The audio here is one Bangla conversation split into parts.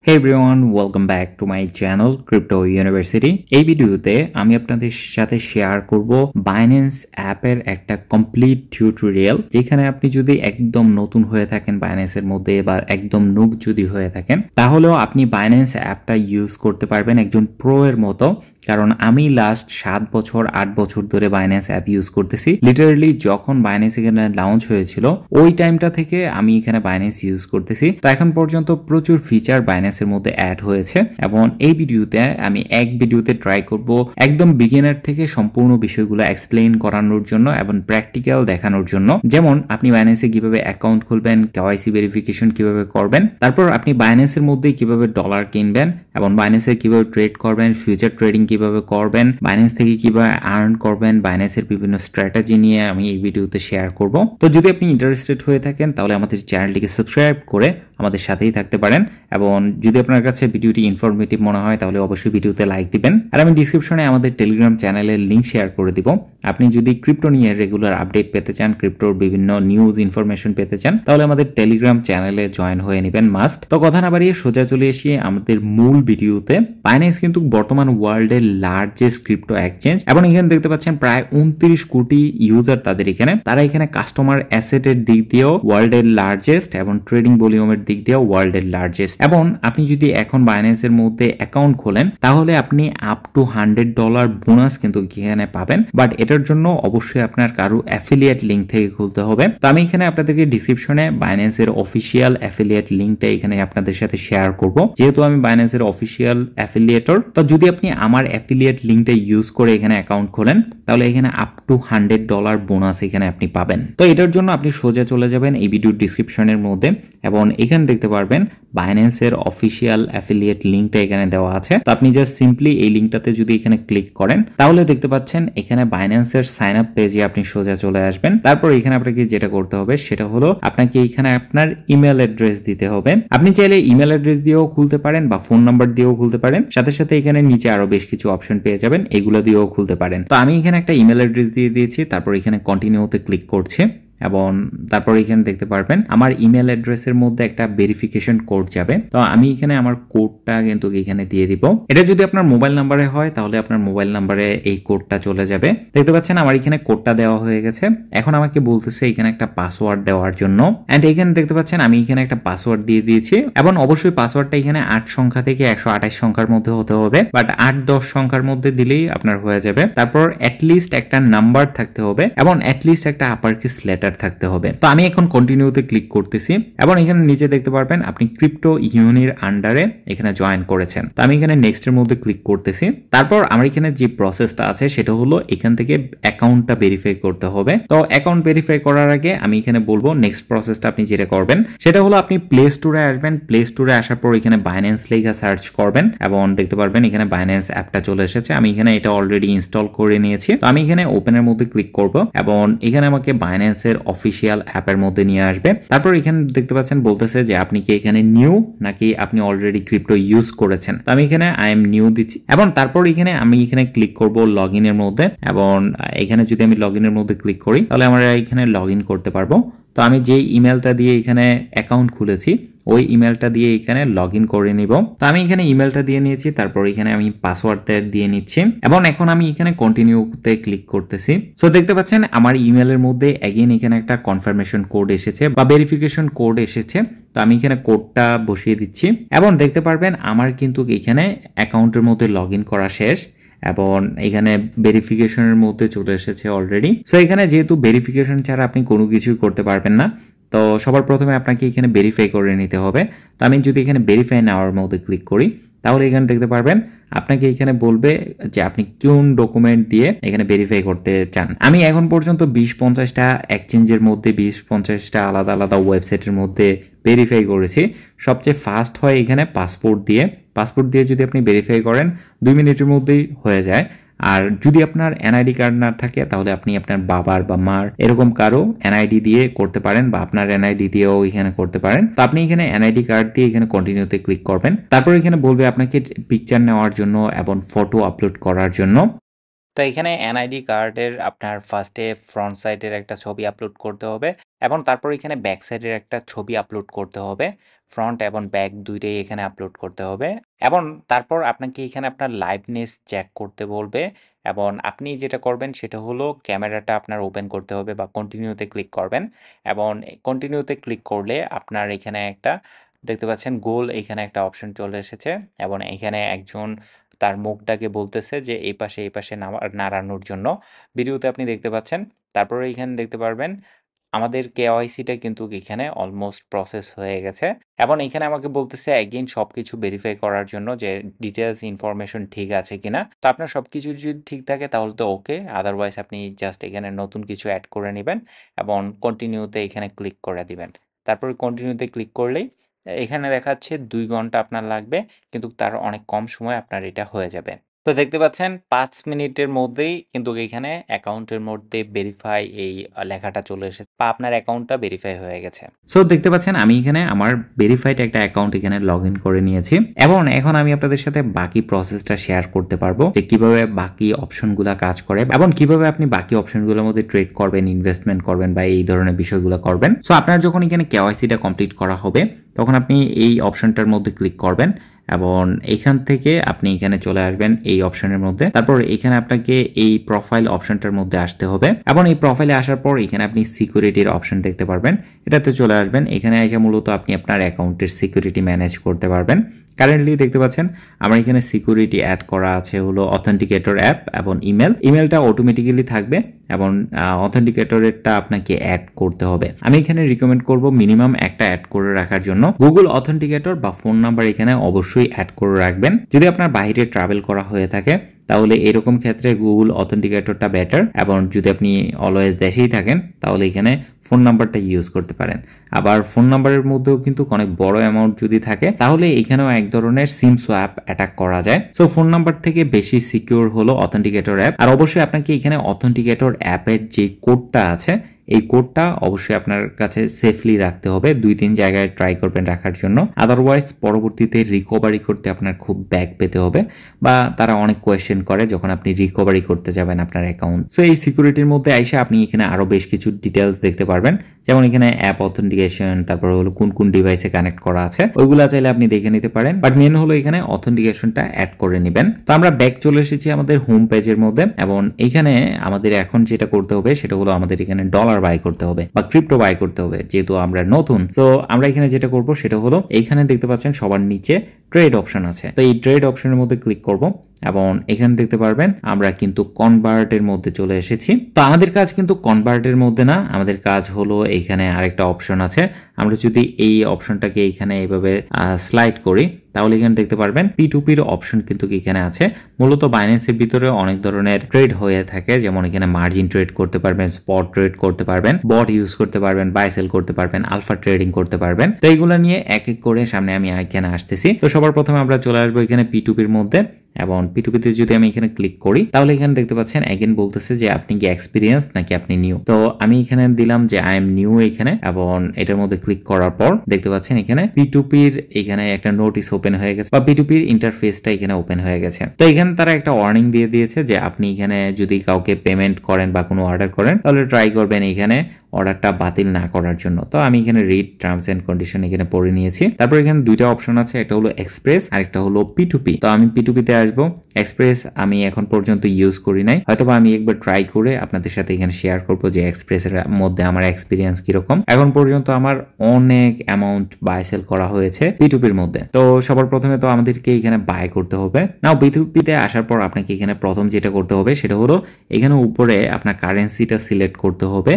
Hey everyone, welcome back to my channel Crypto University. এই ভিডিওতে আমি আপনাদের সাথে শেয়ার করব Binance অ্যাপের একটা কমপ্লিট টিউটোরিয়াল, যেখানে আপনি যদি একদম নতুন হয়ে থাকেন Binance এর মধ্যে বা একদম নুব যদি হয়ে থাকেন, তাহলেও আপনি Binance অ্যাপটা ইউজ করতে পারবেন একজন প্রো এর মতো। কারণ আমি লাস্ট 7 বছর 8 বছর ধরে Binance অ্যাপ ইউজ করতেছি। লিটারালি যখন Binance এখানে লঞ্চ হয়েছিল ওই টাইমটা থেকে আমি এখানে Binance ইউজ করতেছি। তো এখন পর্যন্ত প্রচুর ফিচার Binance এর মধ্যে অ্যাড হয়েছে এবং এই ভিডিওতে আমি এক ভিডিওতে ট্রাই করব একদম বিগিনার থেকে সম্পূর্ণ বিষয়গুলো এক্সপ্লেইন করানোর জন্য এবং প্র্যাকটিক্যাল দেখানোর জন্য। যেমন আপনি Binance এ কিভাবে অ্যাকাউন্ট খুলবেন, কেওয়াইসি ভেরিফিকেশন কিভাবে করবেন, তারপর আপনি Binance এর মধ্যে কিভাবে ডলার কিনবেন এবং Binance এ কিভাবে ট্রেড করবেন, ফিউচার ট্রেডিং কিভাবে করবেন, Binance থেকে কিভাবে আর্ন করবেন, Binance এর বিভিন্ন স্ট্র্যাটেজি নিয়ে আমি এই ভিডিওতে শেয়ার করব। তো যদি আপনি ইন্টারেস্টেড হয়ে থাকেন তাহলে আমাদের চ্যানেলটিকে সাবস্ক্রাইব করে আমাদের সাথেই থাকতে পারেন। এবং যদি আপনার কাছে ভিডিওটি ইনফরমেটিভ মনে হয় তাহলে অবশ্যই ভিডিওতে লাইক দিবেন। আর আমি ডিসক্রিপশনে আমাদের টেলিগ্রাম চ্যানেলের লিংক শেয়ার করে দিব। আপনি যদি ক্রিপ্টো নিয়ে রেগুলার আপডেট পেতে চান, ক্রিপ্টোর বিভিন্ন নিউজ ইনফরমেশন পেতে চান, তাহলে আমাদের টেলিগ্রাম চ্যানেলে জয়েন হয়ে নেবেন মাস্ট। তো কথা না বাড়িয়ে সোজা চলে এসে আমাদের মূল ভিডিওতে। Binance কিন্তু বর্তমান ওয়ার্ল্ডের লার্জেস্ট ক্রিপ্টো এক্সচেঞ্জ এবং এখানে দেখতে পাচ্ছেন প্রায় 29 কোটি ইউজার তাদের এখানে। তারা এখানে কাস্টমার অ্যাসেটের দিক দিয়েও ওয়ার্ল্ডের লার্জেস্ট এবং ট্রেডিং ভলিউমের দিক দিয়েও ওয়ার্ল্ডের লার্জেস্ট। এবং আপনি যদি এখন Binance এর মধ্যে অ্যাকাউন্ট খোলেন তাহলে আপনি আপ টু $100 বোনাস কিন্তু এখানে পাবেন। বাট এটার জন্য অবশ্যই আপনার কারো অ্যাফিলিয়েট লিংক থেকে খুলতে হবে। তো আমি এখানে আপনাদেরকে ডিসক্রিপশনে Binance এর অফিসিয়াল অ্যাফিলিয়েট লিংকটা এখানে আপনাদের সাথে শেয়ার করব, যেহেতু আমি Binance এর অফিসিয়াল অ্যাফিলিয়েটর। তো যদি আপনি আমার অ্যাফিলিয়েট লিংকটা ইউজ করে এখানে অ্যাকাউন্ট খোলেন তাহলে এখানে আপ টু $100 বোনাস এখানে আপনি পাবেন। তো এটার জন্য আপনি সোজা চলে যাবেন এই ভিডিওর ডিসক্রিপশনের মধ্যে এবং এখানে দেখতে পারবেন Binance এর অফিসিয়াল অ্যাফিলিয়েট লিংকটা এখানে দেওয়া আছে। তো আপনি জাস্ট সিম্পলি এই লিংকটাতে যদি এখানে ক্লিক করেন তাহলে দেখতে পাচ্ছেন এখানে Binance এর সাইন আপ পেজে আপনি সোজা চলে আসবেন। তারপর এখানে আপনাকে যেটা করতে হবে সেটা হলো আপনাকে এখানে আপনার ইমেল অ্যাড্রেস দিতে হবে। আপনি চাইলে ইমেল অ্যাড্রেস দিয়েও খুলতে পারেন বা ফোন নাম্বার দিয়েও খুলতে পারেন। সাথে সাথে এখানে নিচে আরো বেশ কিছু অপশন পেয়ে যাবেন, এগুলো দিয়েও খুলতে পারেন। তো আমি এখানে একটা ইমেল অ্যাড্রেস দিয়ে দিয়েছি, তারপর এখানে কন্টিনিউতে ক্লিক করছি এবং তারপর এখানে দেখতে পারবেন আমার ইমেল অ্যাড্রেসের মধ্যে একটা ভেরিফিকেশন কোড যাবে। তো আমি এখানে আমার কোডটা কিন্তু এখানে দিয়ে দিব। এটা যদি আপনার মোবাইল নাম্বারে হয় তাহলে আপনার মোবাইল নাম্বারে এই কোডটা চলে যাবে। দেখতে পাচ্ছেন আমার এখানে কোডটা দেওয়া হয়ে গেছে। এখন আমাকে বলতেছে এখানে একটা পাসওয়ার্ড দেওয়ার জন্য। এন্ড এখানে দেখতে পাচ্ছেন আমি এখানে একটা পাসওয়ার্ড দিয়ে দিয়েছি এবং অবশ্যই পাসওয়ার্ডটা এখানে 8 সংখ্যা থেকে 128 সংখ্যার মধ্যে হতে হবে, বাট 8-10 সংখ্যার মধ্যে দিলেই আপনার হয়ে যাবে। তারপর অ্যাটলিস্ট একটা নাম্বার থাকতে হবে এবং অ্যাটলিস্ট একটা আপার কেস লেটার থাকতে হবে। তো আমি এখন কন্টিনিউতে ক্লিক করতেছি এবং এখানে নিচে দেখতে পারবেন আপনি ক্রিপ্টো ইউনির আন্ডারে এখানে জয়েন করেছেন। তো আমি এখানে নেক্সট এর মধ্যে ক্লিক করতেছি। তারপর আমার এখানে যে প্রসেসটা আছে সেটা হলো এখান থেকে অ্যাকাউন্টটা ভেরিফাই করতে হবে। তো অ্যাকাউন্ট ভেরিফাই করার আগে আমি এখানে বলবো নেক্সট প্রসেসটা আপনি যেটা করবেন সেটা হলো আপনি প্লে স্টোরে আসবেন। প্লে স্টোরে আসার পর এখানে Binance লেখা সার্চ করবেন এবং দেখতে পারবেন এখানে Binance অ্যাপটা চলে এসেছে। আমি এখানে এটা অলরেডি ইনস্টল করে নিয়েছি। তো আমি এখানে ওপেনের মধ্যে ক্লিক করব এবং এখানে আমাকে Binance এর অফিসিয়াল অ্যাপের মধ্যে নিয়ে আসবে। তারপর এখানে দেখতে পাচ্ছেন বলতেছে যে আপনি কি এখানে নিউ নাকি আপনি অলরেডি ক্রিপ্টো ইউজ করেছেন। তো আমি এখানে আই এম নিউ দিচ্ছি এবং তারপর এখানে আমি এখানে ক্লিক করব লগ ইনের মধ্যে এবং এখানে যদি আমি লগ ইনের মধ্যে ক্লিক করি তাহলে আমরা এখানে লগ ইন করতে পারবো। তো আমি যে ইমেলটা দিয়ে এখানে অ্যাকাউন্ট খুলেছি ওই ইমেলটা দিয়ে এখানে লগ ইন করে নিব। তো আমি এখানে ইমেলটা দিয়ে নিয়েছি, তারপর এখানে আমি পাসওয়ার্ডটা দিয়ে নিচ্ছি এবং এখন আমি এখানে কন্টিনিউতে ক্লিক করতেছি। সো দেখতে পাচ্ছেন আমার ইমেলের মধ্যে এগেইন এখানে একটা কনফার্মেশন কোড এসেছে বা ভেরিফিকেশন কোড এসেছে। তো আমি এখানে কোডটা বসিয়ে দিচ্ছি এবং দেখতে পারবেন আমার কিন্তু এখানে অ্যাকাউন্টের মধ্যে লগ ইন করা শেষ এবং এখানে ভেরিফিকেশনের মধ্যে চলে এসেছে অলরেডি। সো এখানে যেহেতু ভেরিফিকেশন ছাড়া আপনি কোনো কিছুই করতে পারবেন না, তো সবার প্রথমে আপনাকে এখানে ভেরিফাই করে নিতে হবে। তো আমি যদি এখানে ভেরিফাই নেওয়ার মধ্যে ক্লিক করি তাহলে এখানে দেখতে পারবেন আপনাকে এখানে বলবে যে আপনি কোন ডকুমেন্ট দিয়ে এখানে ভেরিফাই করতে চান। আমি এখন পর্যন্ত 20-50টা এক্সচেঞ্জের মধ্যে 20-50টা আলাদা আলাদা ওয়েবসাইটের মধ্যে ভেরিফাই করেছি। সবচেয়ে ফাস্ট হয় এখানে পাসপোর্ট দিয়ে। পাসপোর্ট দিয়ে যদি আপনি ভেরিফাই করেন 2 মিনিটের মধ্যেই হয়ে যায়। আর যদি আপনার এনআইডি কার্ড না থাকে তাহলে আপনি আপনার বাবার বা মার এরকম কারো এনআইডি দিয়ে করতে পারেন বা আপনার এনআইডি দিয়েও এখানে করতে পারেন। তো আপনি এখানে এনআইডি কার্ড দিয়ে এখানে কন্টিনিউতে ক্লিক করবেন। তারপর এখানে বলবে আপনাকে পিকচার নেওয়ার জন্য এবং ফটো আপলোড করার জন্য। তো এখানে এনআইডি কার্ডের আপনার ফার্স্টে ফ্রন্ট সাইডের একটা ছবি আপলোড করতে হবে এবং তারপর এখানে ব্যাক সাইডের একটা ছবি আপলোড করতে হবে। ফ্রন্ট এবং ব্যাক দুইটাই এখানে আপলোড করতে হবে এবং তারপর আপনাকে এখানে আপনার লাইভনেস চেক করতে বলবে এবং আপনি যেটা করবেন সেটা হলো ক্যামেরাটা আপনার ওপেন করতে হবে বা কন্টিনিউতে ক্লিক করবেন এবং কন্টিনিউতে ক্লিক করলে আপনার এখানে একটা দেখতে পাচ্ছেন গোল এখানে একটা অপশন চলে এসেছে এবং এখানে একজন তার মুখটাকে বলতেছে যে এই পাশে নাড়ানোর জন্য ভিডিওতে আপনি দেখতে পাচ্ছেন। তারপরে এখানে দেখতে পারবেন আমাদের কেওয়াইসিটা কিন্তু এখানে অলমোস্ট প্রসেস হয়ে গেছে এবং এখানে আমাকে বলতেছে এগেইন সবকিছু ভেরিফাই করার জন্য যে ডিটেলস ইনফরমেশন ঠিক আছে কিনা। তো আপনার সবকিছু যদি ঠিক থাকে তাহলে তো ওকে, আদারওয়াইজ আপনি জাস্ট এখানে নতুন কিছু অ্যাড করে নেবেন এবং কন্টিনিউতে এখানে ক্লিক করে দিবেন। তারপরে কন্টিনিউতে ক্লিক করলেই এখানে দেখাচ্ছে ২ ঘন্টা আপনার লাগবে, কিন্তু তার অনেক কম সময় আপনার এটা হয়ে যাবে। তো দেখতে পাচ্ছেন ৫ মিনিটের মধ্যেই কিন্তু এখানে অ্যাকাউন্টের মধ্যে ভেরিফাই এই লেখাটা চলে এসেছে বা আপনার অ্যাকাউন্টটা ভেরিফাই হয়ে গেছে। সো দেখতে পাচ্ছেন আমি এখানে আমার ভেরিফাইড একটা অ্যাকাউন্ট এখানে লগ ইন করে নিয়েছি এবং এখন আমি আপনাদের সাথে বাকি প্রসেসটা শেয়ার করতে পারবো যে কিভাবে বাকি অপশনগুলো কাজ করে এবং কিভাবে আপনি বাকি অপশনগুলোর মধ্যে ট্রেড করবেন, ইনভেস্টমেন্ট করবেন বা এই ধরনের বিষয়গুলো করবেন। সো আপনার যখন এখানে কেওয়াইসিটা কমপ্লিট করা হবে তখন আপনি এই অপশনটার মধ্যে ক্লিক করবেন এবং এখান থেকে আপনি এখানে চলে আসবেন এই অপশনের মধ্যে। তারপর এখানে আপনাকে এই প্রোফাইল অপশনটার মধ্যে আসতে হবে এবং এই প্রোফাইলে আসার পর এখানে আপনি সিকিউরিটির অপশন দেখতে পারবেন, এটাতে চলে আসবেন। এখানে এসে মূলত আপনি আপনার অ্যাকাউন্টের সিকিউরিটি ম্যানেজ করতে পারবেন। কারেন্টলি দেখতে পাচ্ছেন আমার এখানে সিকিউরিটি অ্যাড করা আছে হলো অথেন্টিকেটর অ্যাপ এবং ইমেলটা অটোমেটিক্যালি থাকবে এবং অথেন্টিকেটরেরটা আপনাকে অ্যাড করতে হবে। আমি এখানে রিকমেন্ড করব মিনিমাম একটা অ্যাড করে রাখার জন্য। গুগল অথেন্টিকেটর বা ফোন নাম্বার এখানে অবশ্যই অ্যাড করে রাখবেন। যদি আপনার বাইরে ট্রাভেল করা হয়ে থাকে তাহলে এরকম ক্ষেত্রে গুগল অথেন্টিকেটরটা বেটার এবং যদি আপনি অলওয়েজ দেশেই থাকেন তাহলে এখানে ফোন নাম্বারটা ইউজ করতে পারেন। আবার ফোন নাম্বারের মধ্যেও কিন্তু অনেক বড় অ্যামাউন্ট যদি থাকে তাহলে এখানেও এক ধরনের সিম সোয়াপ অ্যাটাক করা যায়। সো ফোন নাম্বার থেকে বেশি সিকিউর হলো অথেন্টিকেটর অ্যাপ। আর অবশ্যই আপনাকে এখানে অথেন্টিকেটর অ্যাপের যে কোডটা আছে এই কোডটা অবশ্যই আপনার কাছে সেফলি রাখতে হবে। ২-৩ জায়গায় ট্রাই করবেন রাখার জন্য, আদারওয়াইজ পরবর্তীতে রিকভারি করতে আপনার খুব ব্যাক পেতে হবে বা তারা অনেক কোয়েশ্চেন করে যখন আপনি রিকভারি করতে যাবেন আপনার অ্যাকাউন্ট। সো এই সিকিউরিটির মধ্যে আইসা আপনি এখানে আরো বেশ কিছু ডিটেলস দেখতে পারবেন, যেমন এখানে অ্যাপ অথেন্টিকেশন, তারপর হলো কোন কোন ডিভাইসে কানেক্ট করা আছে ওইগুলা চাইলে আপনি দেখে নিতে পারেন। বাট মেন হলো এখানে অথেন্টিকেশনটা অ্যাড করে নেবেন। তো আমরা ব্যাক চলে এসেছি আমাদের হোম পেজের মধ্যে এবং এখানে আমাদের এখন যেটা করতে হবে সেটা হলো আমাদের এখানে ডলার বাই করতে হবে বা ক্রিপ্টো বাই করতে হবে, যেহেতু আমরা নতুন। তো আমরা এখানে যেটা করব সেটা হলো এইখানে দেখতে পাচ্ছেন সবার নিচে ট্রেড অপশন আছে, তো এই ট্রেড অপশনের মধ্যে ক্লিক করব এবং এখানে দেখতে পারবেন আমরা কিন্তু কনভার্টের মধ্যে চলে এসেছি। তো আমাদের কাজ কিন্তু কনভার্টের মধ্যে না, আমাদের কাজ হলো এইখানে আরেকটা অপশন আছে। আমরা যদি এই অপশনটাকে এইখানে এইভাবে স্লাইড করি তাহলে এখানে দেখতে পারবেন P2P-র অপশন কিন্তু এখানে আছে। মূলত বাইন্যান্সের ভিতরে অনেক ধরনের ট্রেড হয়ে থাকে, যেমন এখানে মার্জিন ট্রেড করতে পারবেন, স্পট ট্রেড করতে পারবেন, বট ইউজ করতে পারবেন, বাই সেল করতে পারবেন, আলফা ট্রেডিং করতে পারবেন। তো এইগুলো নিয়ে এক এক করে সামনে আমি এখানে আসতেছি। তো সবার প্রথমে আমরা চলে আসবো এখানে P2P-র মধ্যে এবং P2P-তে যদি আমি এখানে ক্লিক করি তাহলে এখানে দেখতে পাচ্ছেন এগেন বলতেছে যে আপনি কি এক্সপিরিয়েন্স নাকি আপনি নিউ। তো আমি এখানে দিলাম যে আই এম নিউ এখানে এবং এটার মধ্যে ক্লিক করার পর দেখতে পাচ্ছেন এখানে P2P-র এখানে একটা নোটিস ওপেন হয়ে গেছে বা P2P-র ইন্টারফেসটা এখানে ওপেন হয়ে গেছে। তো এখানে তারা একটা ওয়ার্নিং দিয়ে দিয়েছে যে আপনি এখানে যদি কাউকে পেমেন্ট করেন বা কোনো অর্ডার করেন তাহলে ট্রাই করবেন এখানে অর্ডারটা বাতিল না করার জন্য। তো আমি এখানে রিড টার্মস এন্ড কন্ডিশন এখানে পড়ে নিয়েছি। তারপর এখানে দুইটা অপশন আছে, একটা হলো এক্সপ্রেস আর একটা হলো P2P। তো আমি P2P-তে আসবো। এক্সপ্রেস আমি এখন পর্যন্ত ইউজ করি নাই, হয়তোবা আমি একবার ট্রাই করে আপনাদের সাথে এখানে শেয়ার করবো যে এক্সপ্রেসের মধ্যে আমার এক্সপিরিয়েন্স কিরকম। এখন পর্যন্ত আমার অনেক অ্যামাউন্ট বাই সেল করা হয়েছে P2P-র মধ্যে। তো সবার প্রথমে তো আমাদেরকে এখানে বাই করতে হবে। নাও P2P-তে আসার পর আপনাকে এখানে প্রথম যেটা করতে হবে সেটা হলো এখানে উপরে আপনার কারেন্সিটা সিলেক্ট করতে হবে,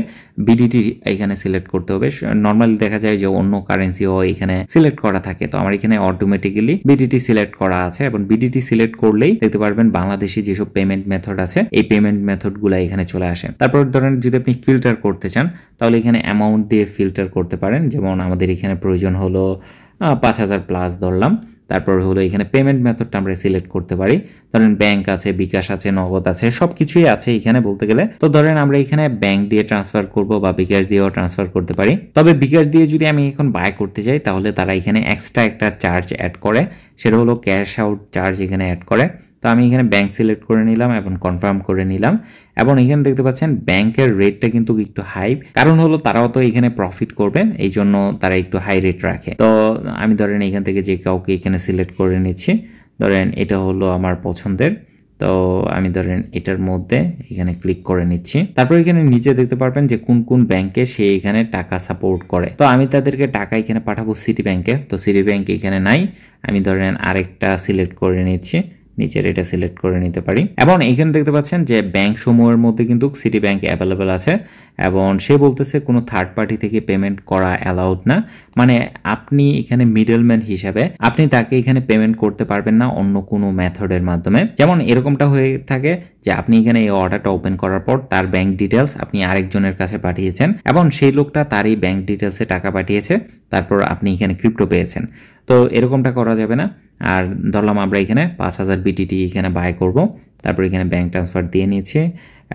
BDT এখানে সিলেক্ট করতে হবে। নর্মালি দেখা যায় যে অন্য কারেন্সিও এখানে সিলেক্ট করা থাকে, তো আমার এখানে অটোমেটিক্যালি BDT সিলেক্ট করা আছে এবং BDT সিলেক্ট করলেই দেখতে পারবেন বাংলাদেশি যেসব পেমেন্ট মেথড আছে এই পেমেন্ট মেথড গুলা এখানে চলে আসে। তারপর ধরেন যদি আপনি ফিল্টার করতে চান তাহলে এখানে অ্যামাউন্ট দিয়ে ফিল্টার করতে পারেন, যেমন আমাদের এখানে প্রয়োজন হলো 5000 প্লাস ধরলাম। তারপর হলো এখানে পেমেন্ট মেথডটা আমরা সিলেক্ট করতে পারি, ধরেন ব্যাংক আছে, বিকাশ আছে, নগদ আছে, সবকিছুই আছে এখানে বলতে গেলে। তো ধরেন আমরা এখানে ব্যাংক দিয়ে ট্রান্সফার করব বা বিকাশ দিয়েও ট্রান্সফার করতে পারি। তবে বিকাশ দিয়ে যদি আমি এখন বাই করতে যাই তাহলে তারা এখানে এক্সট্রা একটা চার্জ অ্যাড করে, সেটা হলো ক্যাশ আউট চার্জ এখানে অ্যাড করে। তো আমি এখানে ব্যাংক সিলেক্ট করে নিলাম এবং কনফার্ম করে নিলাম। এবং এখানে দেখতে পাচ্ছেন ব্যাংকের রেটটা কিন্তু একটু হাই, কারণ হলো তারাও তো এখানে প্রফিট করবে, এই জন্য তারা একটু হাই রেট রাখে। তো আমি ধরেন এখান থেকে যে কাউকে এখানে সিলেক্ট করে নিচ্ছি, ধরেন এটা হলো আমার পছন্দের। তো আমি ধরেন এটার মধ্যে এখানে ক্লিক করে নিচ্ছি। তারপর এখানে নিচে দেখতে পারবেন যে কোন কোন ব্যাংকে সে এখানে টাকা সাপোর্ট করে। তো আমি তাদেরকে টাকা এখানে পাঠাবো সিটি ব্যাংকে। তো সিটি ব্যাংক এখানে নাই, আমি ধরেন আরেকটা সিলেক্ট করে নিচ্ছি, নিচের এটা সিলেক্ট করে নিতে পারি। এবং এখানে দেখতে পাচ্ছেন যে ব্যাংক সমূহের মধ্যে কিন্তু সিটি ব্যাংক অ্যাভেলেবেল আছে এবং সে বলতেছে কোনো থার্ড পার্টি থেকে পেমেন্ট করা অ্যালাউড না, মানে আপনি এখানে মিডলম্যান হিসাবে আপনি তাকে এখানে পেমেন্ট করতে পারবেন না অন্য কোনো মেথডের মাধ্যমে। যেমন এরকমটা হয়ে থাকে যে আপনি এখানে এই অর্ডারটা ওপেন করার পর তার ব্যাংক ডিটেলস আপনি আরেকজনের কাছে পাঠিয়েছেন এবং সেই লোকটা তারই ব্যাংক ডিটেলসে টাকা পাঠিয়েছে, তারপর আপনি এখানে ক্রিপ্টো পেয়েছেন। তো এরকমটা করা যাবে না। আর ধরলাম আমরা এখানে 5000 BTT এখানে বাই করব, তারপর এখানে ব্যাংক ট্রান্সফার দিয়ে নিয়েছি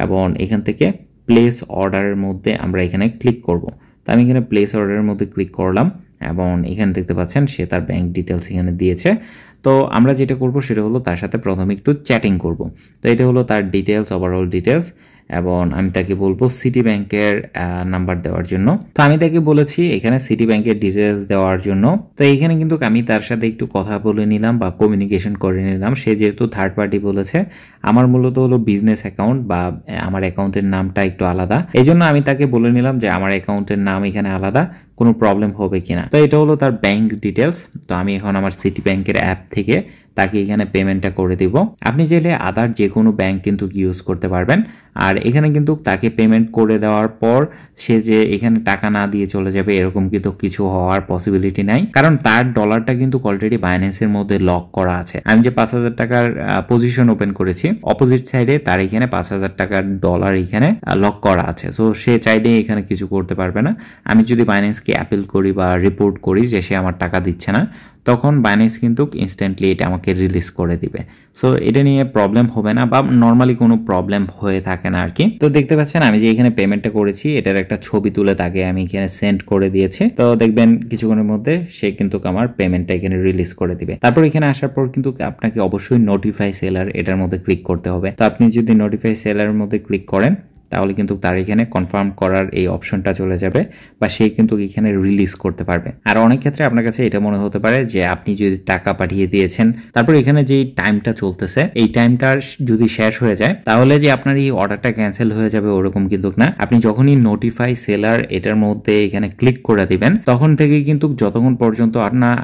এবং এখান থেকে প্লেস অর্ডারের মধ্যে আমরা এখানে ক্লিক করব। তো আমি এখানে প্লেস অর্ডারের মধ্যে ক্লিক করলাম এবং এখানে দেখতে পাচ্ছেন সে তার ব্যাংক ডিটেলস এখানে দিয়েছে। তো আমরা যেটা করব সেটা হলো তার সাথে প্রথমে একটু চ্যাটিং করব। তো এটা হলো তার ডিটেলস, ওভারঅল ডিটেলস, এবং আমি তাকে বলবো সিটি ব্যাংকের নাম্বার দেওয়ার জন্য। তো আমি তাকে বলেছি এখানে সিটি ব্যাংকের ডিটেলস দেওয়ার জন্য। তো এখানে কিন্তু আমি তার সাথে একটু কথা বলে নিলাম বা কমিউনিকেশন করে নিলাম। সে যেহেতু থার্ড পার্টি বলেছে, আমার মূলত হলো বিজনেস অ্যাকাউন্ট বা আমার অ্যাকাউন্টের নামটা একটু আলাদা, এই জন্য আমি তাকে বলে নিলাম যে আমার অ্যাকাউন্টের নাম এখানে আলাদা, কোনো প্রবলেম হবে কিনা। তো এটা হলো তার ব্যাংক ডিটেলস। তো আমি এখন আমার সিটি ব্যাংকের অ্যাপ থেকে তাকে এখানে পেমেন্টটা করে দিব। আপনি চাইলে আদার যে কোনো ব্যাংক কিন্তু ইউজ করতে পারবেন। আর এখানে কিন্তু তাকে পেমেন্ট করে দেওয়ার পর সে যে এখানে টাকা না দিয়ে চলে যাবে এরকম কিন্তু কিছু হওয়ার পসিবিলিটি নাই, কারণ তার ডলারটা কিন্তু অলরেডি বাইন্যান্সের মধ্যে লক করা আছে। আমি যে 5000 টাকার পজিশন ওপেন করেছি, অপোজিট সাইডে তার এখানে 5000 টাকার ডলার এখানে লক করা আছে। সো সে চাইলে এখানে কিছু করতে পারবে না। আমি যদি বাইন্যান্সকে অ্যাপিল করি বা রিপোর্ট করি যে সে আমার টাকা দিচ্ছে না, তখন বাইন্যান্স কিন্তু ইনস্ট্যান্টলি এটা আমাকে রিলিজ করে দিবে। সো এটা নিয়ে প্রবলেম হবে না বা নর্মালি কোনো প্রবলেম হয়ে থাকে না আর কি। তো দেখতে পাচ্ছেন আমি যে এখানে পেমেন্টটা করেছি এটার একটা ছবি তুলে তাকে আমি এখানে সেন্ড করে দিয়েছি। তো দেখবেন কিছুক্ষণের মধ্যে সে কিন্তু আমার পেমেন্টটা এখানে রিলিজ করে দিবে। তারপর এখানে আসার পর কিন্তু আপনাকে অবশ্যই নোটিফাই সেলার এটার মধ্যে ক্লিক করতে হবে। তো আপনি যদি নোটিফাই সেলারের মধ্যে ক্লিক করেন তাহলে কিন্তু তার এখানে কনফার্ম করার এই অপশনটা চলে যাবে বা সে কিন্তু এখানে রিলিজ করতে পারবে। আর অনেক ক্ষেত্রে আপনার কাছে এটা মনে হতে পারে যে আপনি যদি টাকা পাঠিয়ে দিয়েছেন, তারপর এখানে যে টাইমটা চলতেছে এই টাইমটা যদি শেষ হয়ে যায় তাহলে যে আপনার এই অর্ডারটা ক্যান্সেল হয়ে যাবে ওরকম কিন্তু না। আপনি যখনই নোটিফাই সেলার এটার মধ্যে এখানে ক্লিক করে দিবেন তখন থেকে কিন্তু যতক্ষণ পর্যন্ত